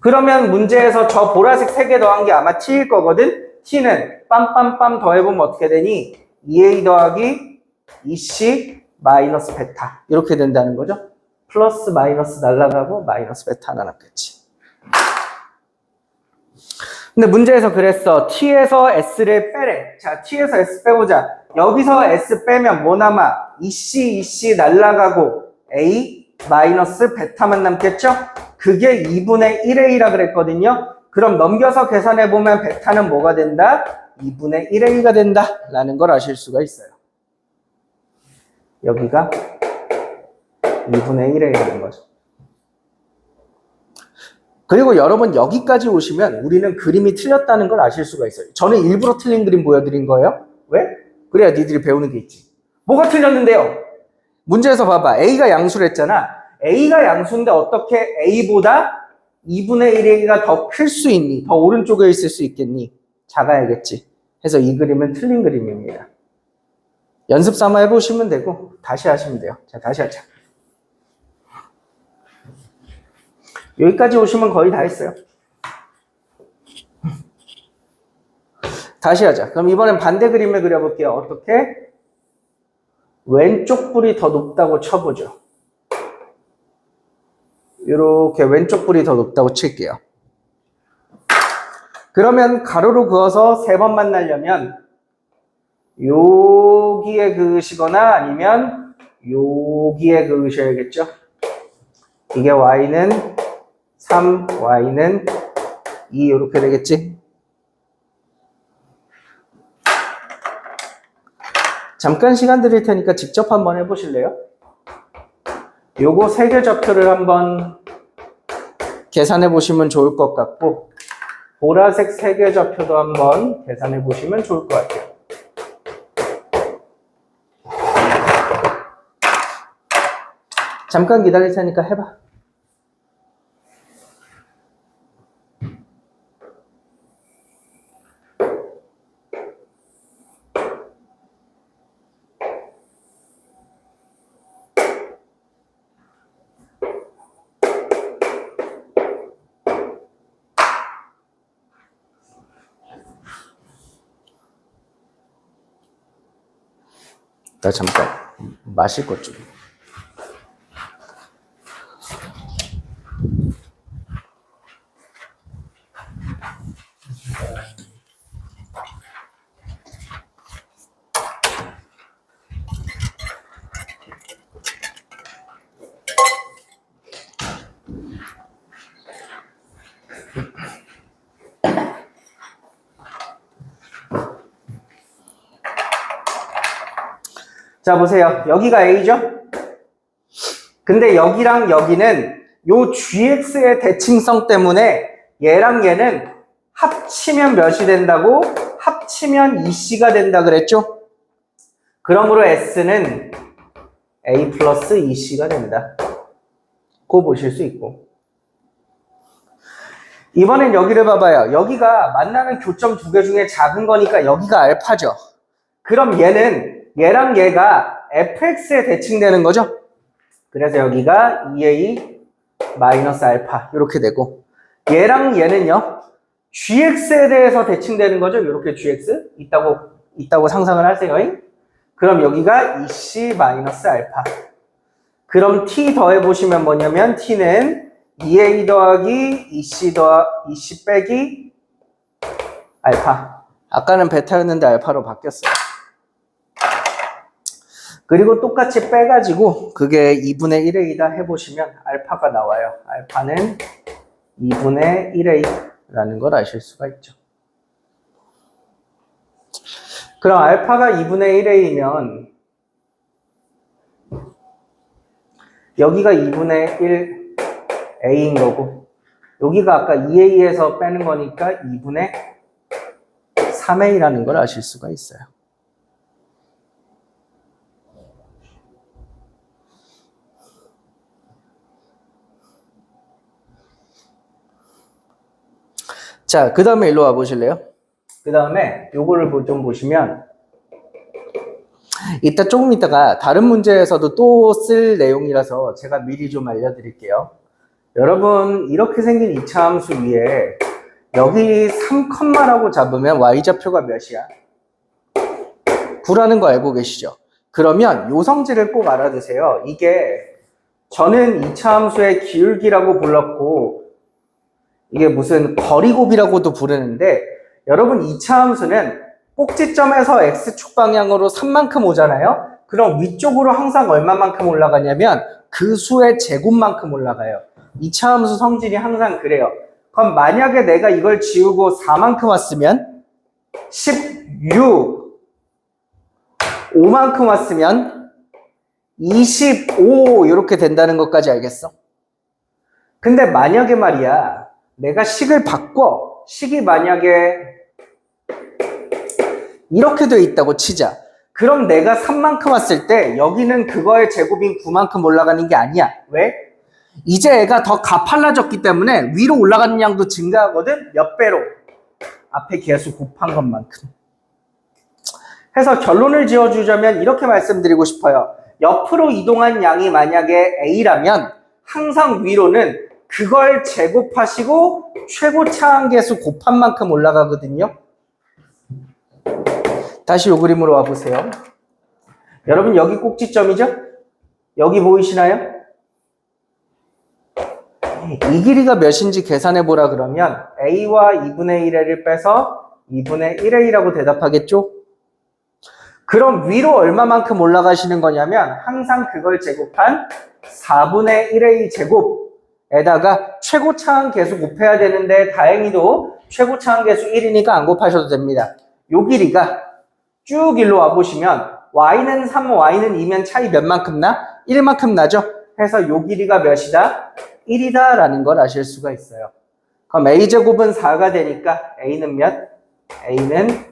Speaker 1: 그러면 문제에서 저 보라색 3개 더한 게 아마 t일 거거든. t는 빰빰빰 더해보면 어떻게 되니? 2a 더하기 2c 마이너스 베타 이렇게 된다는 거죠. 플러스 마이너스 날라가고 마이너스 베타 하나 남겠지. 근데 문제에서 그랬어. t에서 s를 빼래. 자, t에서 s 빼보자. 여기서 s 빼면 뭐 남아? 2c 날라가고 a 마이너스 베타만 남겠죠? 그게 2분의 1a라 그랬거든요. 그럼 넘겨서 계산해보면 베타는 뭐가 된다? 2분의 1a가 된다 라는 걸 아실 수가 있어요. 여기가 2분의 1a라는 거죠. 그리고 여러분 여기까지 오시면 우리는 그림이 틀렸다는 걸 아실 수가 있어요. 저는 일부러 틀린 그림 보여드린 거예요. 왜? 그래야 니들이 배우는 게 있지. 뭐가 틀렸는데요? 문제에서 봐봐. A가 양수랬잖아. A가 양수인데 어떻게 A보다 2분의 1a가 더 클 수 있니? 더 오른쪽에 있을 수 있겠니? 작아야겠지. 해서 이 그림은 틀린 그림입니다. 연습 삼아 해보시면 되고 다시 하시면 돼요. 자, 다시 하자. 여기까지 오시면 거의 다 했어요. 다시 하자. 그럼 이번엔 반대 그림을 그려볼게요. 어떻게? 왼쪽 뿔이 더 높다고 쳐보죠. 이렇게 왼쪽 뿔이 더 높다고 칠게요. 그러면 가로로 그어서 3번 만나려면 여기에 그으시거나 아니면 여기에 그으셔야겠죠. 이게 y는 3, y는 2 이렇게 되겠지. 잠깐 시간 드릴 테니까 직접 한번 해보실래요? 요거 3개 좌표를 한번 계산해 보시면 좋을 것 같고 보라색 3개 좌표도 한번 계산해 보시면 좋을 것 같아요. 잠깐 기다릴 테니까 해봐. 나 잠깐 마실 것 좀. 자, 보세요. 여기가 A죠? 근데 여기랑 여기는 요 GX의 대칭성 때문에 얘랑 얘는 합치면 몇이 된다고? 합치면 EC가 된다 그랬죠? 그러므로 S는 A 플러스 EC가 된다. 그거 보실 수 있고. 이번엔 여기를 봐봐요. 여기가 만나는 교점 두 개 중에 작은 거니까 여기가 알파죠. 그럼 얘는 얘랑 얘가 fx에 대칭되는 거죠. 그래서 여기가 2a 마이너스 알파 이렇게 되고 얘랑 얘는요. gx에 대해서 대칭되는 거죠. 이렇게 gx 있다고 상상을 하세요. 그럼 여기가 2c 마이너스 알파. 그럼 t 더해보시면 뭐냐면 t는 2a 더하기 2c 빼기 알파. 아까는 베타였는데 알파로 바뀌었어요. 그리고 똑같이 빼가지고 그게 2분의 1a다 해보시면 알파가 나와요. 알파는 2분의 1a라는 걸 아실 수가 있죠. 그럼 알파가 2분의 1a면 여기가 2분의 1a인 거고 여기가 아까 2a에서 빼는 거니까 2분의 3a라는 걸 아실 수가 있어요. 자, 그 다음에 일로 와 보실래요? 그 다음에 요거를 좀 보시면 이따 조금 있다가 다른 문제에서도 또 쓸 내용이라서 제가 미리 좀 알려드릴게요. 여러분 이렇게 생긴 이차함수 위에 여기 3컴마라고 잡으면 y좌표가 몇이야? 9라는 거 알고 계시죠? 그러면 요 성질을 꼭 알아두세요. 이게 저는 이차함수의 기울기라고 불렀고 이게 무슨 거리곱이라고도 부르는데 여러분 2차 함수는 꼭지점에서 x축 방향으로 3만큼 오잖아요. 그럼 위쪽으로 항상 얼마만큼 올라가냐면 그 수의 제곱만큼 올라가요. 2차 함수 성질이 항상 그래요. 그럼 만약에 내가 이걸 지우고 4만큼 왔으면 16 5만큼 왔으면 25 이렇게 된다는 것까지 알겠어? 근데 만약에 말이야 내가 식을 바꿔. 식이 만약에 이렇게 돼 있다고 치자. 그럼 내가 3만큼 왔을 때 여기는 그거의 제곱인 9만큼 올라가는 게 아니야. 왜? 이제 애가 더 가팔라졌기 때문에 위로 올라가는 양도 증가하거든. 몇 배로? 앞에 개수 곱한 것만큼. 해서 결론을 지어주자면 이렇게 말씀드리고 싶어요. 옆으로 이동한 양이 만약에 A라면 항상 위로는 그걸 제곱하시고 최고 차항계수 곱한 만큼 올라가거든요. 다시 요 그림으로 와보세요. 여러분 여기 꼭지점이죠? 여기 보이시나요? 이 길이가 몇인지 계산해 보라 그러면 A와 2분의 1a를 빼서 2분의 1a라고 대답하겠죠? 그럼 위로 얼마만큼 올라가시는 거냐면 항상 그걸 제곱한 4분의 1a 제곱 에다가 최고 차항 계수 곱해야 되는데 다행히도 최고 차항 계수 1이니까 안 곱하셔도 됩니다. 요 길이가 쭉 일로 와보시면 y는 3, y는 2면 차이 몇 만큼 나? 1만큼 나죠? 해서 요 길이가 몇이다? 1이다 라는 걸 아실 수가 있어요. 그럼 a제곱은 4가 되니까 a는 몇? a는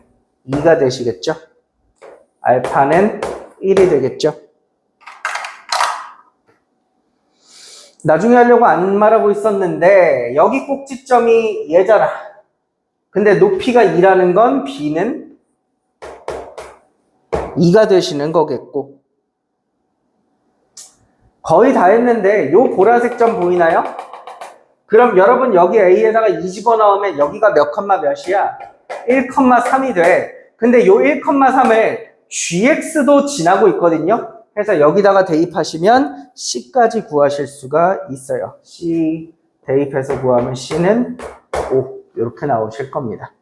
Speaker 1: 2가 되시겠죠? 알파는 1이 되겠죠? 나중에 하려고 안 말하고 있었는데 여기 꼭지점이 얘잖아. 근데 높이가 2라는 건 b는 2가 되시는 거겠고 거의 다 했는데 요 보라색 점 보이나요? 그럼 여러분 여기 a에다가 2 집어넣으면 여기가 몇 컴마 몇이야? 1,3이 돼. 근데 요 1,3을 gx도 지나고 있거든요. 해서 여기다가 대입하시면 C까지 구하실 수가 있어요. C 대입해서 구하면 C는 5 이렇게 나오실 겁니다.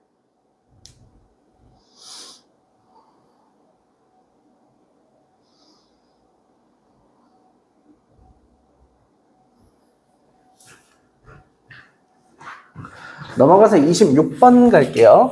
Speaker 1: 넘어가서 26번 갈게요.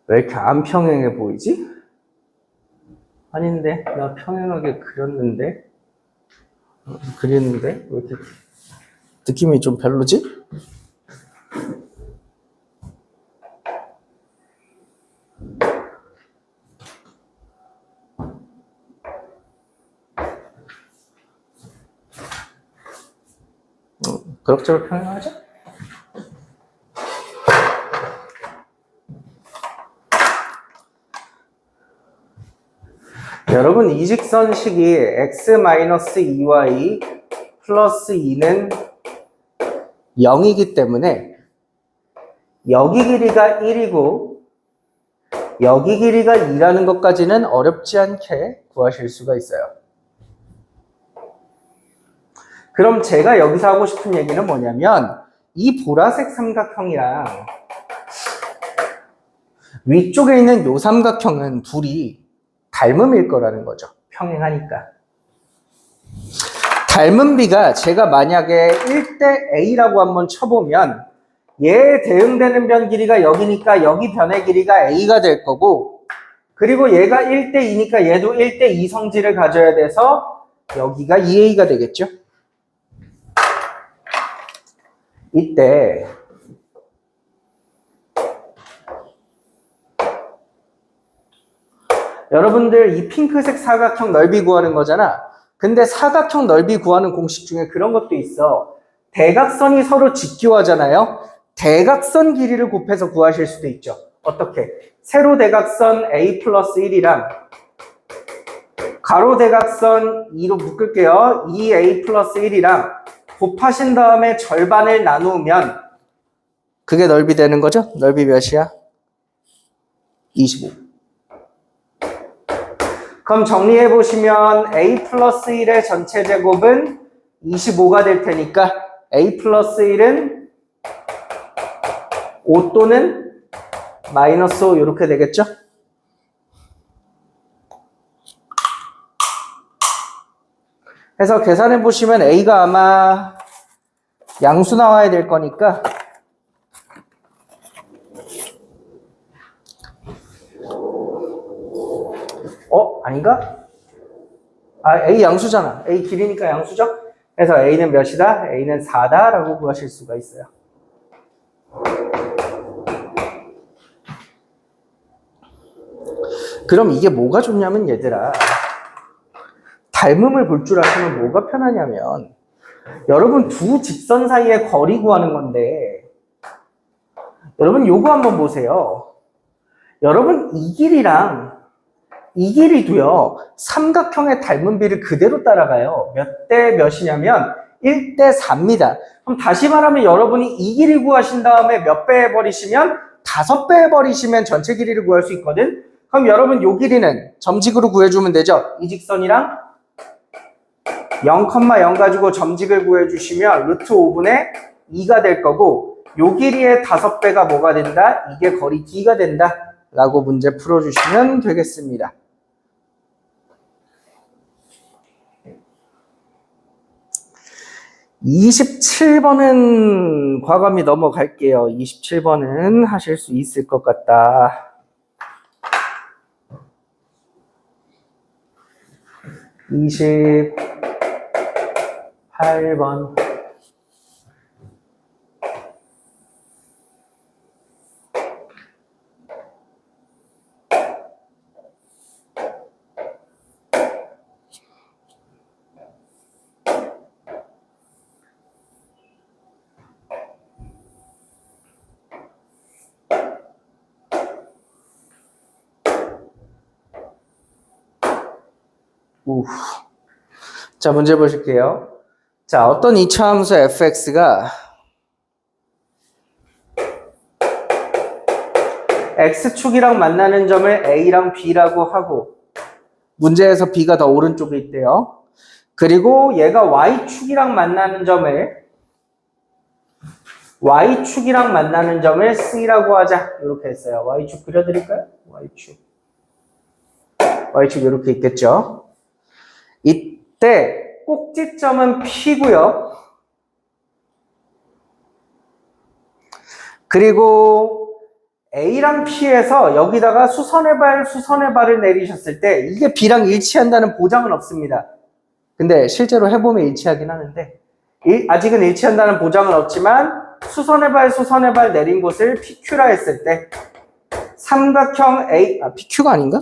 Speaker 1: 왜 이렇게 안 평행해 보이지? 아닌데, 나 평행하게 그렸는데, 왜 이렇게 느낌이 좀 별로지? 그럭저럭 평행하죠? 여러분, 이 직선식이 x-2y 플러스 2는 0이기 때문에 여기 길이가 1이고 여기 길이가 2라는 것까지는 어렵지 않게 구하실 수가 있어요. 그럼 제가 여기서 하고 싶은 얘기는 뭐냐면 이 보라색 삼각형이랑 위쪽에 있는 요 삼각형은 둘이 닮음일 거라는 거죠. 평행하니까. 닮은 비가 제가 만약에 1대 A라고 한번 쳐보면 얘 대응되는 변 길이가 여기니까 여기 변의 길이가 A가 될 거고 그리고 얘가 1대 2니까 얘도 1대 2 성질을 가져야 돼서 여기가 2A가 되겠죠. 이때 여러분들 이 핑크색 사각형 넓이 구하는 거잖아. 근데 사각형 넓이 구하는 공식 중에 그런 것도 있어. 대각선이 서로 직교하잖아요. 대각선 길이를 곱해서 구하실 수도 있죠. 어떻게? 세로 대각선 A 플러스 1이랑 가로 대각선 2로 묶을게요. 2A 플러스 1이랑 곱하신 다음에 절반을 나누면 그게 넓이 되는 거죠? 넓이 몇이야? 25. 그럼 정리해보시면 A 플러스 1의 전체 제곱은 25가 될 테니까 A 플러스 1은 5 또는 마이너스 5 이렇게 되겠죠? 해서 계산해보시면 A가 아마 양수 나와야 될 거니까 아닌가? A 양수잖아. A 길이니까 양수죠? 그래서 A는 몇이다? A는 4다 라고 구하실 수가 있어요. 그럼 이게 뭐가 좋냐면 얘들아 닮음을 볼 줄 아시면 뭐가 편하냐면 여러분 두 직선 사이의 거리 구하는 건데 여러분 요거 한번 보세요. 여러분 이 길이랑 이 길이도요 삼각형의 닮은 비를 그대로 따라가요. 몇 대 몇이냐면 1대 4입니다. 그럼 다시 말하면 여러분이 이 길이 구하신 다음에 몇 배 해버리시면 5배 해버리시면 전체 길이를 구할 수 있거든. 그럼 여러분 요 길이는 점직으로 구해주면 되죠. 이 직선이랑 0,0 가지고 점직을 구해주시면 루트 5분의 2가 될 거고 요 길이의 5배가 뭐가 된다? 이게 거리 D가 된다 라고 문제 풀어주시면 되겠습니다. 27번은 과감히 넘어갈게요. 27번은 하실 수 있을 것 같다. 28번. 자, 문제 보실게요. 자, 어떤 이차함수 fx가 x축이랑 만나는 점을 a랑 b라고 하고 문제에서 b가 더 오른쪽에 있대요. 그리고 얘가 y축이랑 만나는 점을 y축이랑 만나는 점을 c라고 하자. 이렇게 했어요. y축 그려드릴까요? y축 이렇게 있겠죠. 이때 꼭지점은 P고요. 그리고 A랑 P에서 여기다가 수선의 발을 내리셨을 때 이게 B랑 일치한다는 보장은 없습니다. 근데 실제로 해보면 일치하긴 하는데 아직은 일치한다는 보장은 없지만 수선의 발 내린 곳을 PQ라 했을 때 삼각형 PQ가 아닌가?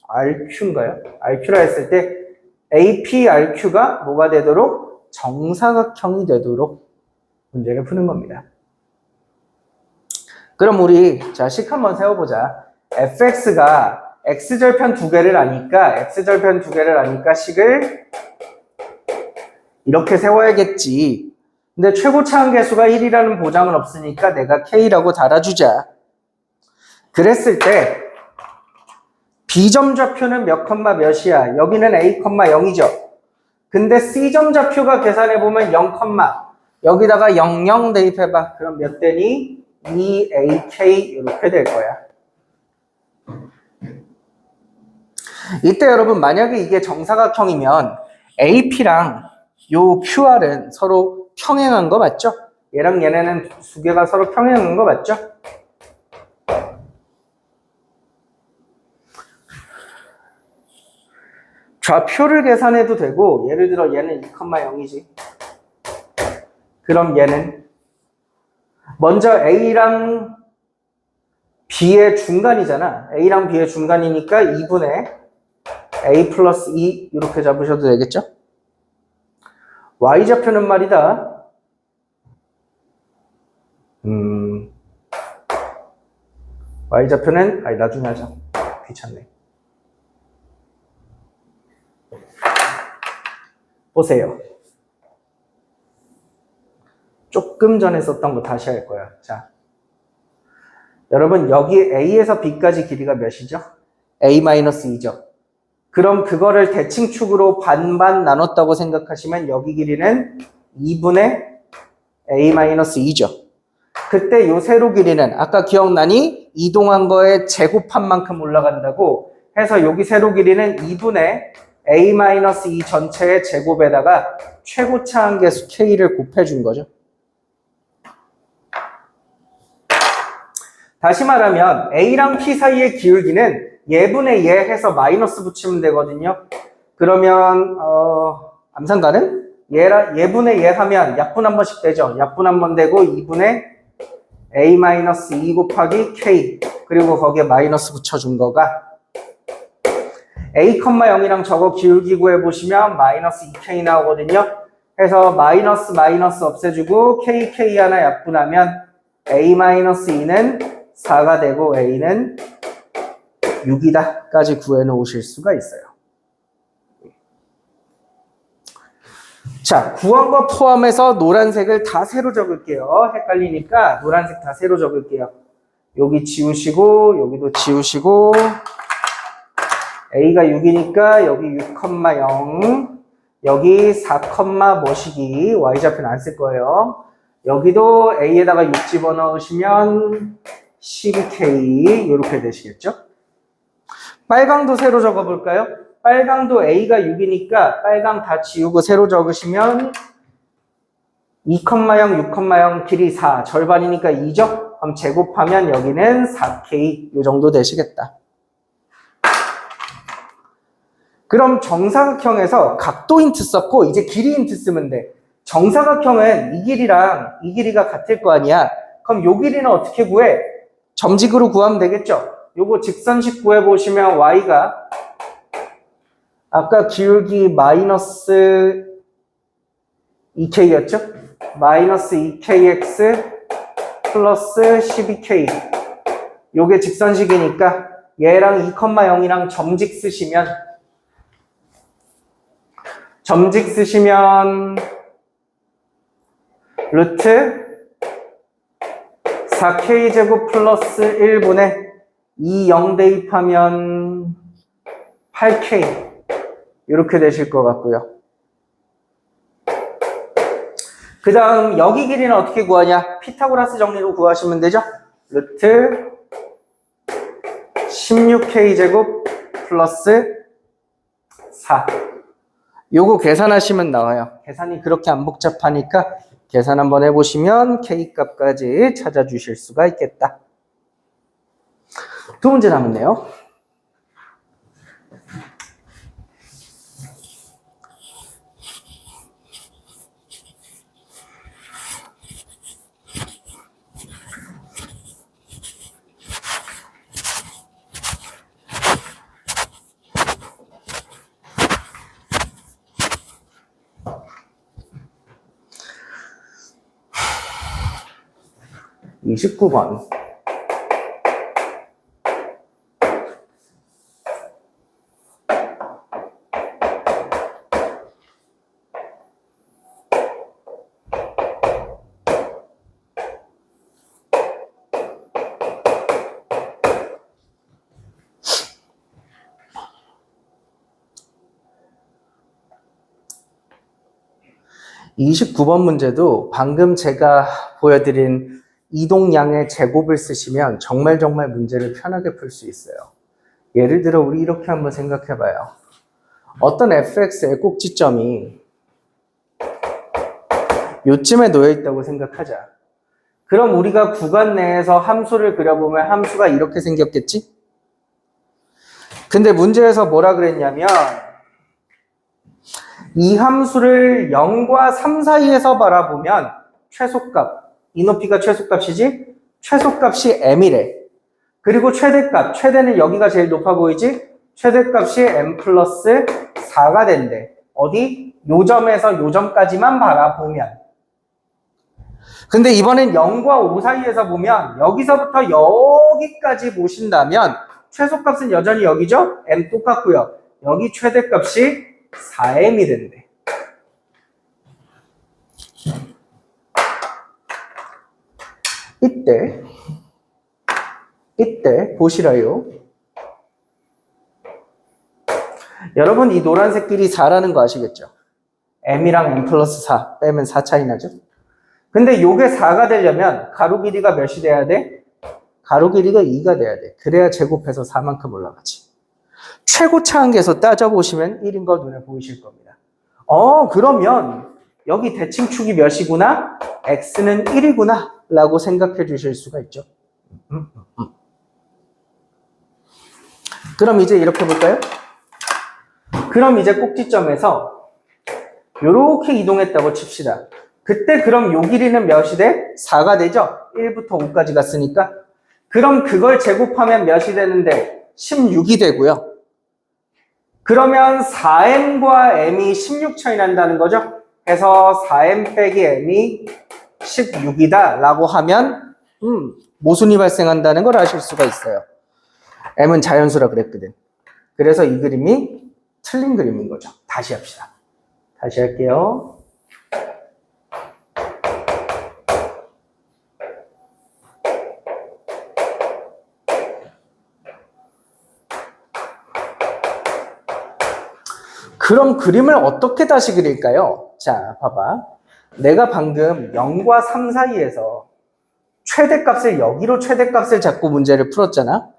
Speaker 1: RQ인가요? RQ라 했을 때 APRQ가 뭐가 되도록? 정사각형이 되도록 문제를 푸는 겁니다. 그럼 우리 식 한번 세워보자. fx가 x절편 두 개를 아니까 식을 이렇게 세워야겠지. 근데 최고 차항계수가 1이라는 보장은 없으니까 내가 k라고 달아주자. 그랬을 때 B점 좌표는 몇 컴마 몇이야? 여기는 A, 0이죠. 근데 C점 좌표가 계산해보면 0, 여기다가 00 대입해봐. 그럼 몇 되니? 2AK 이렇게 될 거야. 이때 여러분 만약에 이게 정사각형이면 AP랑 요 QR은 서로 평행한 거 맞죠? 얘랑 얘네는 두 개가 서로 평행한 거 맞죠? 좌표를 계산해도 되고 예를 들어 얘는 2,0이지. 그럼 얘는 먼저 A랑 B의 중간이잖아. A랑 B의 중간이니까 2분의 A 플러스 2 이렇게 잡으셔도 되겠죠? Y좌표는 말이다. Y좌표는 나중에 하자. 귀찮네. 보세요. 조금 전에 썼던 거 다시 할 거야. 자, 여러분 여기 A에서 B까지 길이가 몇이죠? A-2죠. 그럼 그거를 대칭축으로 반반 나눴다고 생각하시면 여기 길이는 2분의 A-2죠. 그때 요 세로 길이는 아까 기억나니? 이동한 거에 제곱한 만큼 올라간다고 해서 여기 세로 길이는 2분의 A-2 전체의 제곱에다가 최고차항계수 K를 곱해준 거죠. 다시 말하면 A랑 P 사이의 기울기는 예분의 예 해서 마이너스 붙이면 되거든요. 그러면 암산가는? 예분의 예 하면 약분 한 번씩 되죠. 약분 한 번 되고 2분의 A-2 곱하기 K 그리고 거기에 마이너스 붙여준 거가 A, 0이랑 저거 기울기 구해보시면 마이너스 2K 나오거든요. 해서 마이너스 없애주고 KK 하나 약분하면 A-2는 4가 되고 A는 6이다 까지 구해놓으실 수가 있어요. 자, 구한 거 포함해서 노란색을 다 세로 적을게요. 헷갈리니까 노란색 다 세로 적을게요. 여기 지우시고 여기도 지우시고 A가 6이니까 여기 6,0 여기 4, 뭐시기 Y좌표는 안 쓸 거예요. 여기도 A에다가 6 집어넣으시면 12K 이렇게 되시겠죠? 빨강도 세로 적어볼까요? 빨강도 A가 6이니까 빨강 다 지우고 세로 적으시면 2,0, 6,0 길이 4 절반이니까 2죠? 그럼 제곱하면 여기는 4K 이 정도 되시겠다. 그럼 정사각형에서 각도 힌트 썼고 이제 길이 힌트 쓰면 돼. 정사각형은 이 길이랑 이 길이가 같을 거 아니야. 그럼 요 길이는 어떻게 구해? 점직으로 구하면 되겠죠? 요거 직선식 구해보시면 y가 아까 기울기 마이너스 2k였죠? 마이너스 2kx 플러스 12k 요게 직선식이니까 얘랑 2,0이랑 점직 쓰시면 루트 4k제곱 플러스 1분의 2,0 대입하면 8k 이렇게 되실 것 같고요. 그 다음 여기 길이는 어떻게 구하냐? 피타고라스 정리로 구하시면 되죠? 루트 16k제곱 플러스 4 요거 계산하시면 나와요. 계산이 그렇게 안 복잡하니까 계산 한번 해보시면 K값까지 찾아주실 수가 있겠다. 두 문제 남았네요. (29번) 29번 문제도 방금 제가 보여드린 이동량의 제곱을 쓰시면 정말 문제를 편하게 풀 수 있어요. 예를 들어 우리 이렇게 한번 생각해 봐요. 어떤 fx의 꼭지점이 요쯤에 놓여 있다고 생각하자. 그럼 우리가 구간 내에서 함수를 그려보면 함수가 이렇게 생겼겠지? 근데 문제에서 뭐라 그랬냐면 이 함수를 0과 3 사이에서 바라보면 최소값, 이 높이가 최소값이지? 최소값이 m이래. 그리고 최대값, 최대는 여기가 제일 높아 보이지? 최대값이 m 플러스 4가 된대. 어디? 요 점에서 요 점까지만 바라보면. 근데 이번엔 0과 5 사이에서 보면 여기서부터 여기까지 보신다면 최소값은 여전히 여기죠? m 똑같고요. 여기 최대값이 4m이 된대. 이때 보시라요. 여러분 이 노란색 길이 4라는 거 아시겠죠? m이랑 m 플러스 4 빼면 4 차이 나죠? 근데 요게 4가 되려면 가로 길이가 몇이 돼야 돼? 가로 길이가 2가 돼야 돼. 그래야 제곱해서 4만큼 올라가지. 최고차항계수 따져보시면 1인 거 눈에 보이실 겁니다. 그러면 여기 대칭축이 몇이구나? x는 1이구나 라고 생각해 주실 수가 있죠. 그럼 이제 이렇게 볼까요? 그럼 이제 꼭지점에서 이렇게 이동했다고 칩시다. 그때 그럼 요 길이는 몇이 돼? 4가 되죠? 1부터 5까지 갔으니까. 그럼 그걸 제곱하면 몇이 되는데? 16이 되고요. 그러면 4m과 m이 16 차이 난다는 거죠? 해서 4m 빼기 m이 16이다 라고 하면 모순이 발생한다는 걸 아실 수가 있어요. m은 자연수라 그랬거든. 그래서 이 그림이 틀린 그림인 거죠. 다시 합시다. 다시 할게요. 그럼 그림을 어떻게 다시 그릴까요? 자, 봐봐. 내가 방금 0과 3 사이에서 최대값을 여기로 최대값을 잡고 문제를 풀었잖아.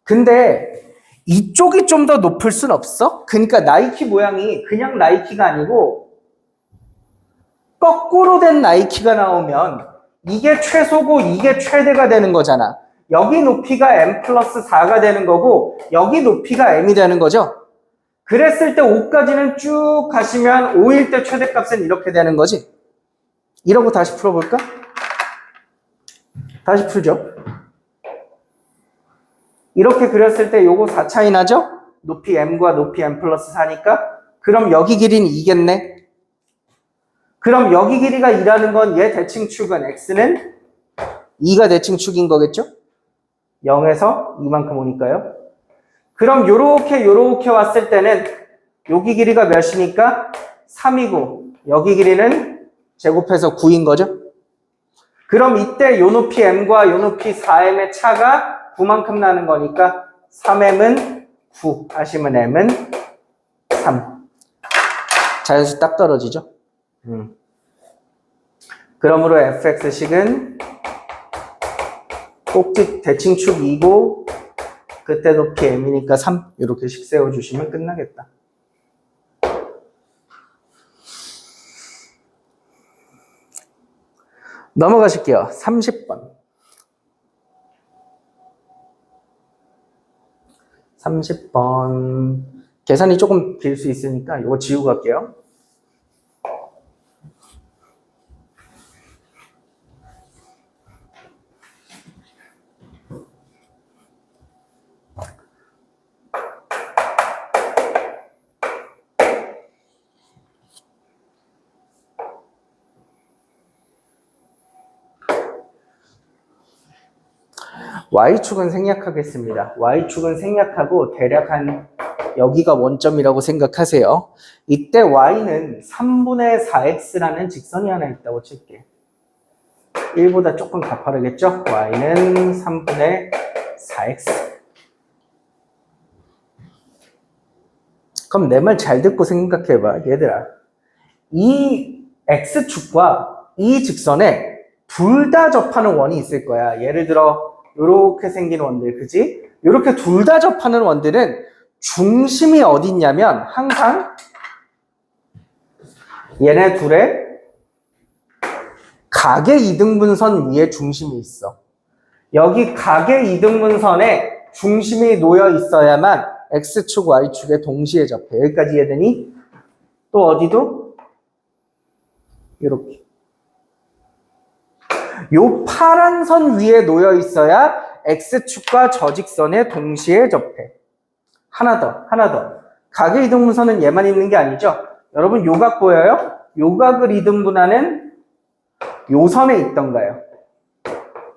Speaker 1: 근데 이쪽이 좀 더 높을 순 없어? 그러니까 나이키 모양이 그냥 나이키가 아니고 거꾸로 된 나이키가 나오면 이게 최소고 이게 최대가 되는 거잖아. 여기 높이가 m 플러스 4가 되는 거고 여기 높이가 m이 되는 거죠. 그랬을 때 5까지는 쭉 가시면 5일 때 최대값은 이렇게 되는 거지. 이러고 다시 풀어볼까? 다시 풀죠. 이렇게 그렸을 때 요거 4 차이 나죠? 높이 m과 높이 m 플러스 4니까 그럼 여기 길이는 2겠네. 그럼 여기 길이가 2라는 건 얘 대칭축은 x는 2가 대칭축인 거겠죠? 0에서 2만큼 오니까요. 그럼 요렇게 왔을 때는 여기 길이가 몇이니까 3이고 여기 길이는 제곱해서 9인 거죠? 그럼 이때 요 높이 m과 요 높이 4m의 차가 9만큼 나는 거니까 3m은 9 하시면 m은 3. 자연수 딱 떨어지죠? 그러므로 fx식은 꼭지 대칭축 2고 그때 높이 m이니까 3 이렇게 식 세워주시면 끝나겠다. 넘어가실게요. 30번. 30번. 계산이 조금 길 수 있으니까 이거 지우고 갈게요. Y축은 생략하겠습니다. Y축은 생략하고 대략 한 여기가 원점이라고 생각하세요. 이때 Y는 3분의 4X라는 직선이 하나 있다고 칠게. 1보다 조금 가파르겠죠? Y는 3분의 4X. 그럼 내 말 잘 듣고 생각해봐. 얘들아. 이 X축과 이 직선에 둘 다 접하는 원이 있을 거야. 예를 들어 요렇게 생긴 원들, 그지? 요렇게 둘 다 접하는 원들은 중심이 어디 있냐면 항상 얘네 둘의 각의 이등분선 위에 중심이 있어. 여기 각의 이등분선에 중심이 놓여 있어야만 X축, Y축에 동시에 접해. 여기까지 이해되니? 또 어디도? 이렇게. 요 파란 선 위에 놓여 있어야 X축과 저 직선에 동시에 접해. 하나 더. 각의 이등분선은 얘만 있는 게 아니죠? 여러분 요각 보여요? 요각을 이등분하는 요 선에 있던가요?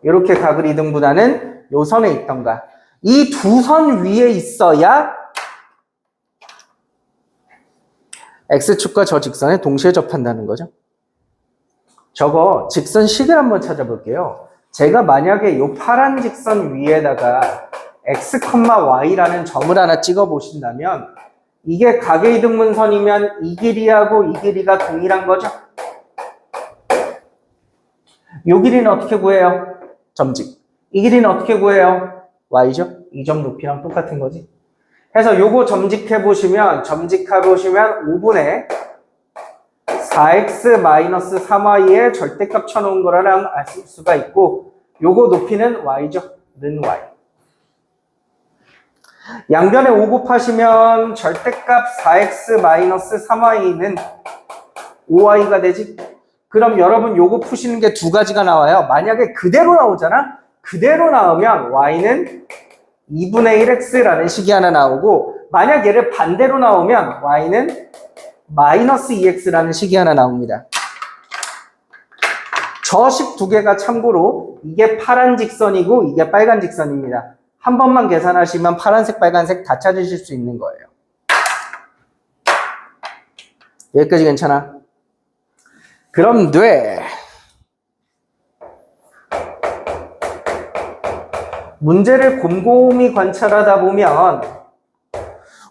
Speaker 1: 이렇게 각을 이등분하는 요 선에 있던가. 이 두 선 위에 있어야 X축과 저 직선에 동시에 접한다는 거죠. 저거 직선식을 한번 찾아볼게요. 제가 만약에 요 파란 직선 위에다가 X, Y라는 점을 하나 찍어 보신다면 이게 각의 이등분선이면 이 길이하고 이 길이가 동일한 거죠. 요 길이는 어떻게 구해요? 점직. 이 길이는 어떻게 구해요? Y죠? 이 점 높이랑 똑같은 거지. 그래서 요거 점직해 보시면 5분의 4x-3y의 절대값 쳐놓은 거라는 알 수가 있고, 요거 높이는 y죠. 는 y. 양변에 5 곱하시면 절대값 4x-3y는 5y가 되지. 그럼 여러분 요거 푸시는 게 두 가지가 나와요. 만약에 그대로 나오잖아? 그대로 나오면 y는 2분의 1x라는 식이 하나 나오고, 만약 얘를 반대로 나오면 y는 마이너스 2x라는 식이 하나 나옵니다. 저 식 두 개가 참고로 이게 파란 직선이고 이게 빨간 직선입니다. 한 번만 계산하시면 파란색, 빨간색 다 찾으실 수 있는 거예요. 여기까지 괜찮아? 그럼 돼. 문제를 곰곰이 관찰하다 보면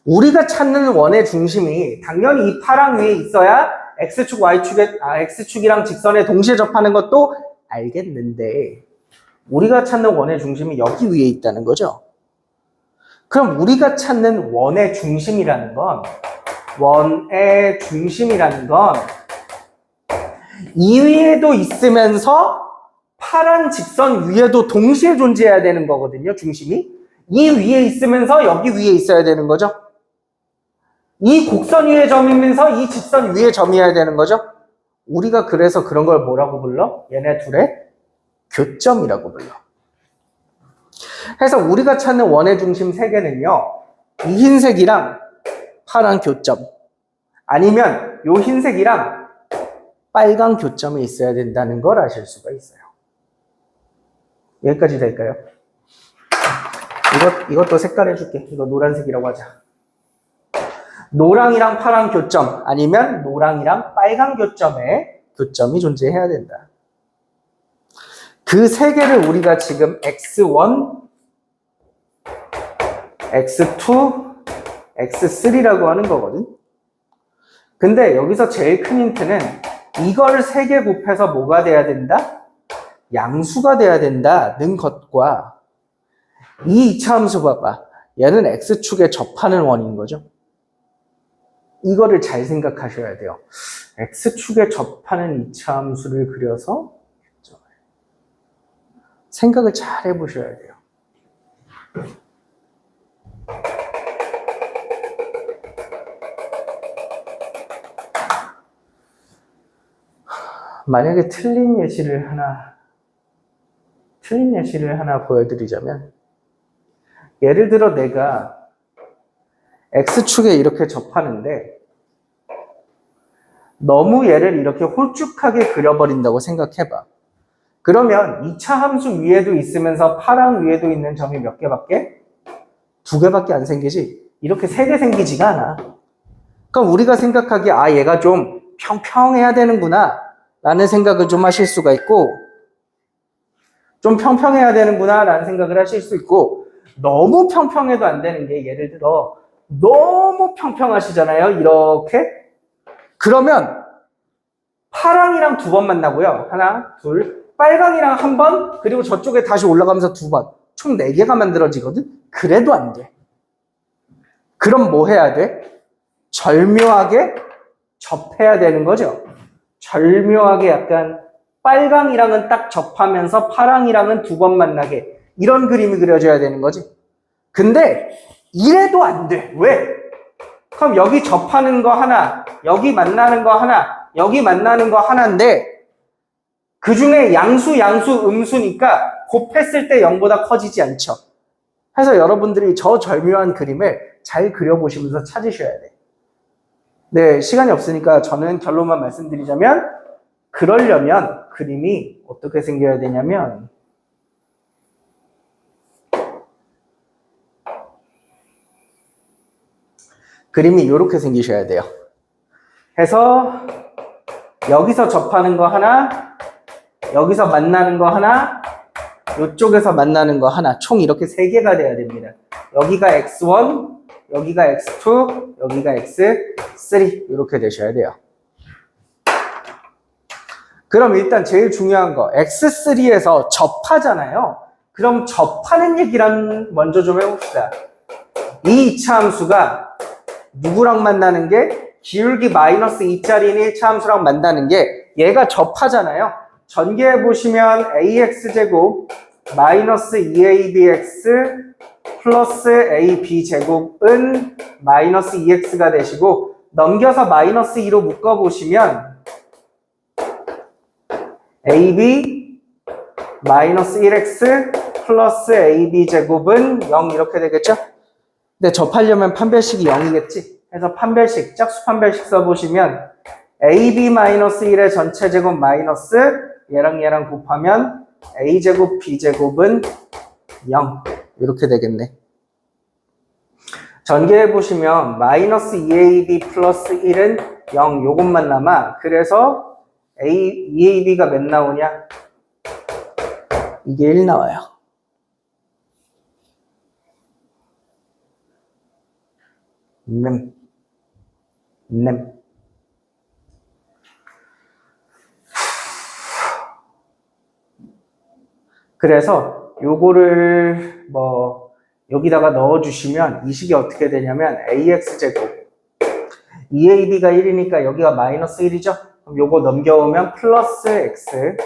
Speaker 1: 우리가 찾는 원의 중심이 당연히 이 파랑 위에 있어야 X축, X축이랑 직선에 동시에 접하는 것도 알겠는데 우리가 찾는 원의 중심이 여기 위에 있다는 거죠. 그럼 우리가 찾는 원의 중심이라는 건 이 위에도 있으면서 파란 직선 위에도 동시에 존재해야 되는 거거든요. 중심이. 이 위에 있으면서 여기 위에 있어야 되는 거죠. 이 곡선 위에 점이면서 이 직선 위에 점이어야 되는 거죠. 우리가 그래서 그런 걸 뭐라고 불러? 얘네 둘의 교점이라고 불러. 그래서 우리가 찾는 원의 중심 세 개는요. 이 흰색이랑 파란 교점 아니면 요 흰색이랑 빨간 교점이 있어야 된다는 걸 아실 수가 있어요. 여기까지 될까요? 이것도 색깔 해줄게. 이거 노란색이라고 하자. 노랑이랑 파란 교점 아니면 노랑이랑 빨간 교점에 교점이 존재해야 된다. 그 세 개를 우리가 지금 X1, X2, X3라고 하는 거거든. 근데 여기서 제일 큰 힌트는 이걸 세 개 곱해서 뭐가 돼야 된다? 양수가 돼야 된다는 것과 이 이차함수 봐봐. 얘는 X축에 접하는 원인 거죠. 이거를 잘 생각하셔야 돼요. X축에 접하는 이차함수를 그려서 생각을 잘 해보셔야 돼요. 만약에 틀린 예시를 하나 보여드리자면, 예를 들어 내가 X축에 이렇게 접하는데 너무 얘를 이렇게 홀쭉하게 그려버린다고 생각해봐. 그러면 2차 함수 위에도 있으면서 파랑 위에도 있는 점이 몇 개밖에? 2개밖에 안 생기지? 이렇게 3개 생기지가 않아. 그럼 우리가 생각하기에 얘가 좀 평평해야 되는구나 라는 생각을 좀 하실 수가 있고, 좀 평평해야 되는구나 라는 생각을 하실 수 있고, 너무 평평해도 안 되는 게, 예를 들어 너무 평평하시잖아요, 이렇게. 그러면 파랑이랑 2번 만나고요. 하나, 둘, 빨강이랑 1번, 그리고 저쪽에 다시 올라가면서 2번. 총 4개가 만들어지거든? 그래도 안 돼. 그럼 뭐 해야 돼? 절묘하게 접해야 되는 거죠. 절묘하게 약간 빨강이랑은 딱 접하면서 파랑이랑은 2번 만나게, 이런 그림이 그려져야 되는 거지. 근데 이래도 안 돼. 왜? 그럼 여기 접하는 거 하나, 여기 만나는 거 하나, 여기 만나는 거 하나인데, 그 중에 양수, 음수니까 곱했을 때 0보다 커지지 않죠. 그래서 여러분들이 저 절묘한 그림을 잘 그려보시면서 찾으셔야 돼. 네, 시간이 없으니까 저는 결론만 말씀드리자면, 그러려면 그림이 어떻게 생겨야 되냐면, 그림이 이렇게 생기셔야 돼요. 해서 여기서 접하는 거 하나, 여기서 만나는 거 하나, 이쪽에서 만나는 거 하나, 총 이렇게 3개가 돼야 됩니다. 여기가 x1, 여기가 x2, 여기가 x3, 이렇게 되셔야 돼요. 그럼 일단 제일 중요한 거, x3에서 접하잖아요. 그럼 접하는 얘기를 먼저 좀 해봅시다. 이 2차 함수가 누구랑 만나는 게? 기울기 마이너스 2짜리인 1차 함수랑 만나는 게, 얘가 접하잖아요. 전개해보시면 ax제곱 마이너스 2abx 플러스 ab제곱은 마이너스 2x가 되시고, 넘겨서 마이너스 2로 묶어보시면 ab 마이너스 1x 플러스 ab제곱은 0 이렇게 되겠죠? 근데 접하려면 판별식이 0이겠지? 그래서 판별식, 짝수 판별식 써보시면 ab-1의 전체 제곱 마이너스 얘랑 곱하면 a제곱 b제곱은 0 이렇게 되겠네. 전개해보시면 마이너스 2ab 플러스 1은 0 요것만 남아. 그래서 2ab가 몇 나오냐? 이게 1 나와요. 그래서 요거를 여기다가 넣어주시면 이 식이 어떻게 되냐면 ax제곱 2ab가 1이니까 여기가 마이너스 1이죠? 그럼 요거 넘겨오면 플러스 x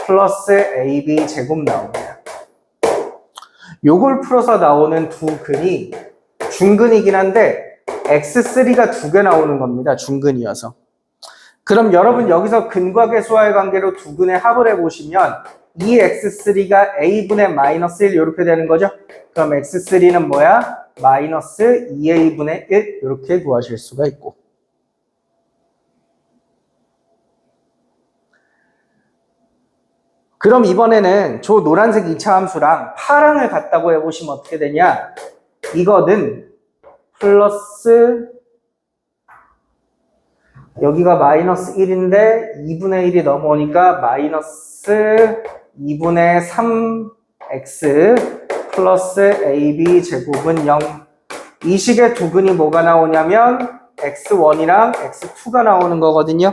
Speaker 1: 플러스 ab 제곱 나옵니다. 요걸 풀어서 나오는 두 근이 중근이긴 한데 x3가 2개 나오는 겁니다. 중근이어서. 그럼 여러분 여기서 근과 계수와의 관계로 두 근의 합을 해보시면 이 x3가 a분의 마이너스 1 이렇게 되는 거죠. 그럼 x3는 뭐야? 마이너스 2a분의 1 이렇게 구하실 수가 있고, 그럼 이번에는 저 노란색 2차 함수랑 파랑을 갖다고 해보시면 어떻게 되냐? 이거는 플러스 여기가 마이너스 1인데 2분의 1이 넘어오니까 마이너스 2분의 3x 플러스 ab 제곱은 0. 이 식의 두 근이 뭐가 나오냐면 x1이랑 x2가 나오는 거거든요.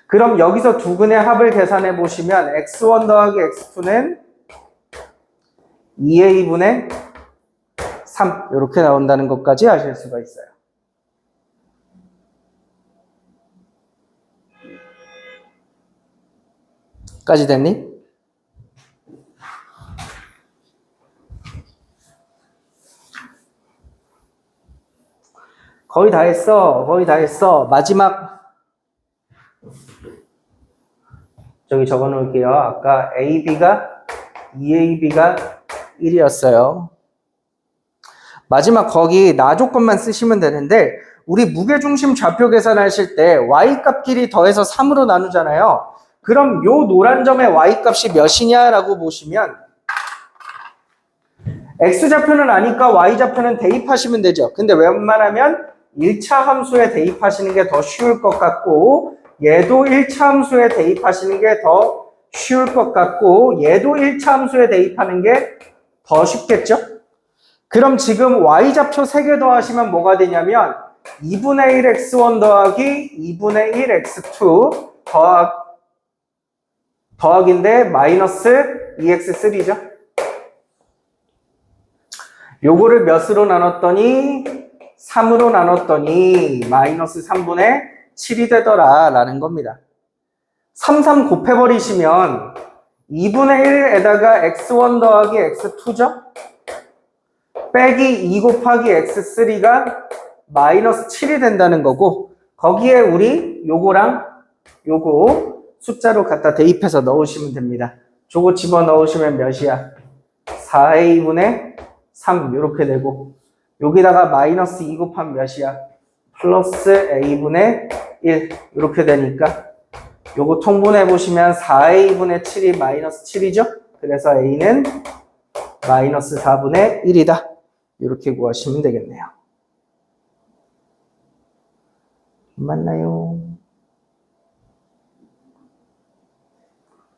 Speaker 1: 그럼 여기서 두 근의 합을 계산해 보시면 x1 더하기 x2는 2a분의 3 이렇게 나온다는 것까지 아실 수가 있어요. 까지 됐니? 거의 다 했어. 거의 다 했어. 마지막 저기 적어 놓을게요. 아까 AB가 2AB가 1이었어요. 마지막 거기 나 조건만 쓰시면 되는데 우리 무게중심 좌표 계산하실 때 Y값끼리 더해서 3으로 나누잖아요. 그럼 요 노란 점의 Y값이 몇이냐라고 보시면 X좌표는 아니까 Y좌표는 대입하시면 되죠. 근데 웬만하면 1차 함수에 대입하시는 게 더 쉬울 것 같고 얘도 1차 함수에 대입하시는 게 더 쉬울 것 같고 얘도 1차 함수에 대입하는 게 더 쉽겠죠? 그럼 지금 Y좌표 3개 더하시면 뭐가 되냐면 2분의 1 x1 더하기 2분의 1 x2 더하기인데 마이너스 2x3죠. 요거를 몇으로 나눴더니 3으로 나눴더니 마이너스 3분의 7이 되더라 라는 겁니다. 3 곱해버리시면 2분의 1에다가 x1 더하기 x2죠. 빼기 2 곱하기 x3가 마이너스 7이 된다는 거고 거기에 우리 요거랑 요거 숫자로 갖다 대입해서 넣으시면 됩니다. 저거 집어넣으시면 몇이야? 4a분의 3 이렇게 되고 여기다가 마이너스 2 곱하면 몇이야? 플러스 a분의 1 이렇게 되니까 요거 통분해 보시면 4a분의 7이 마이너스 7이죠? 그래서 a는 마이너스 4분의 1이다. 이렇게 구하시면 되겠네요. 맞나요?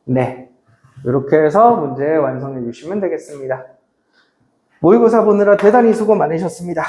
Speaker 1: 네. 이렇게 해서 문제 완성해 주시면 되겠습니다. 모의고사 보느라 대단히 수고 많으셨습니다.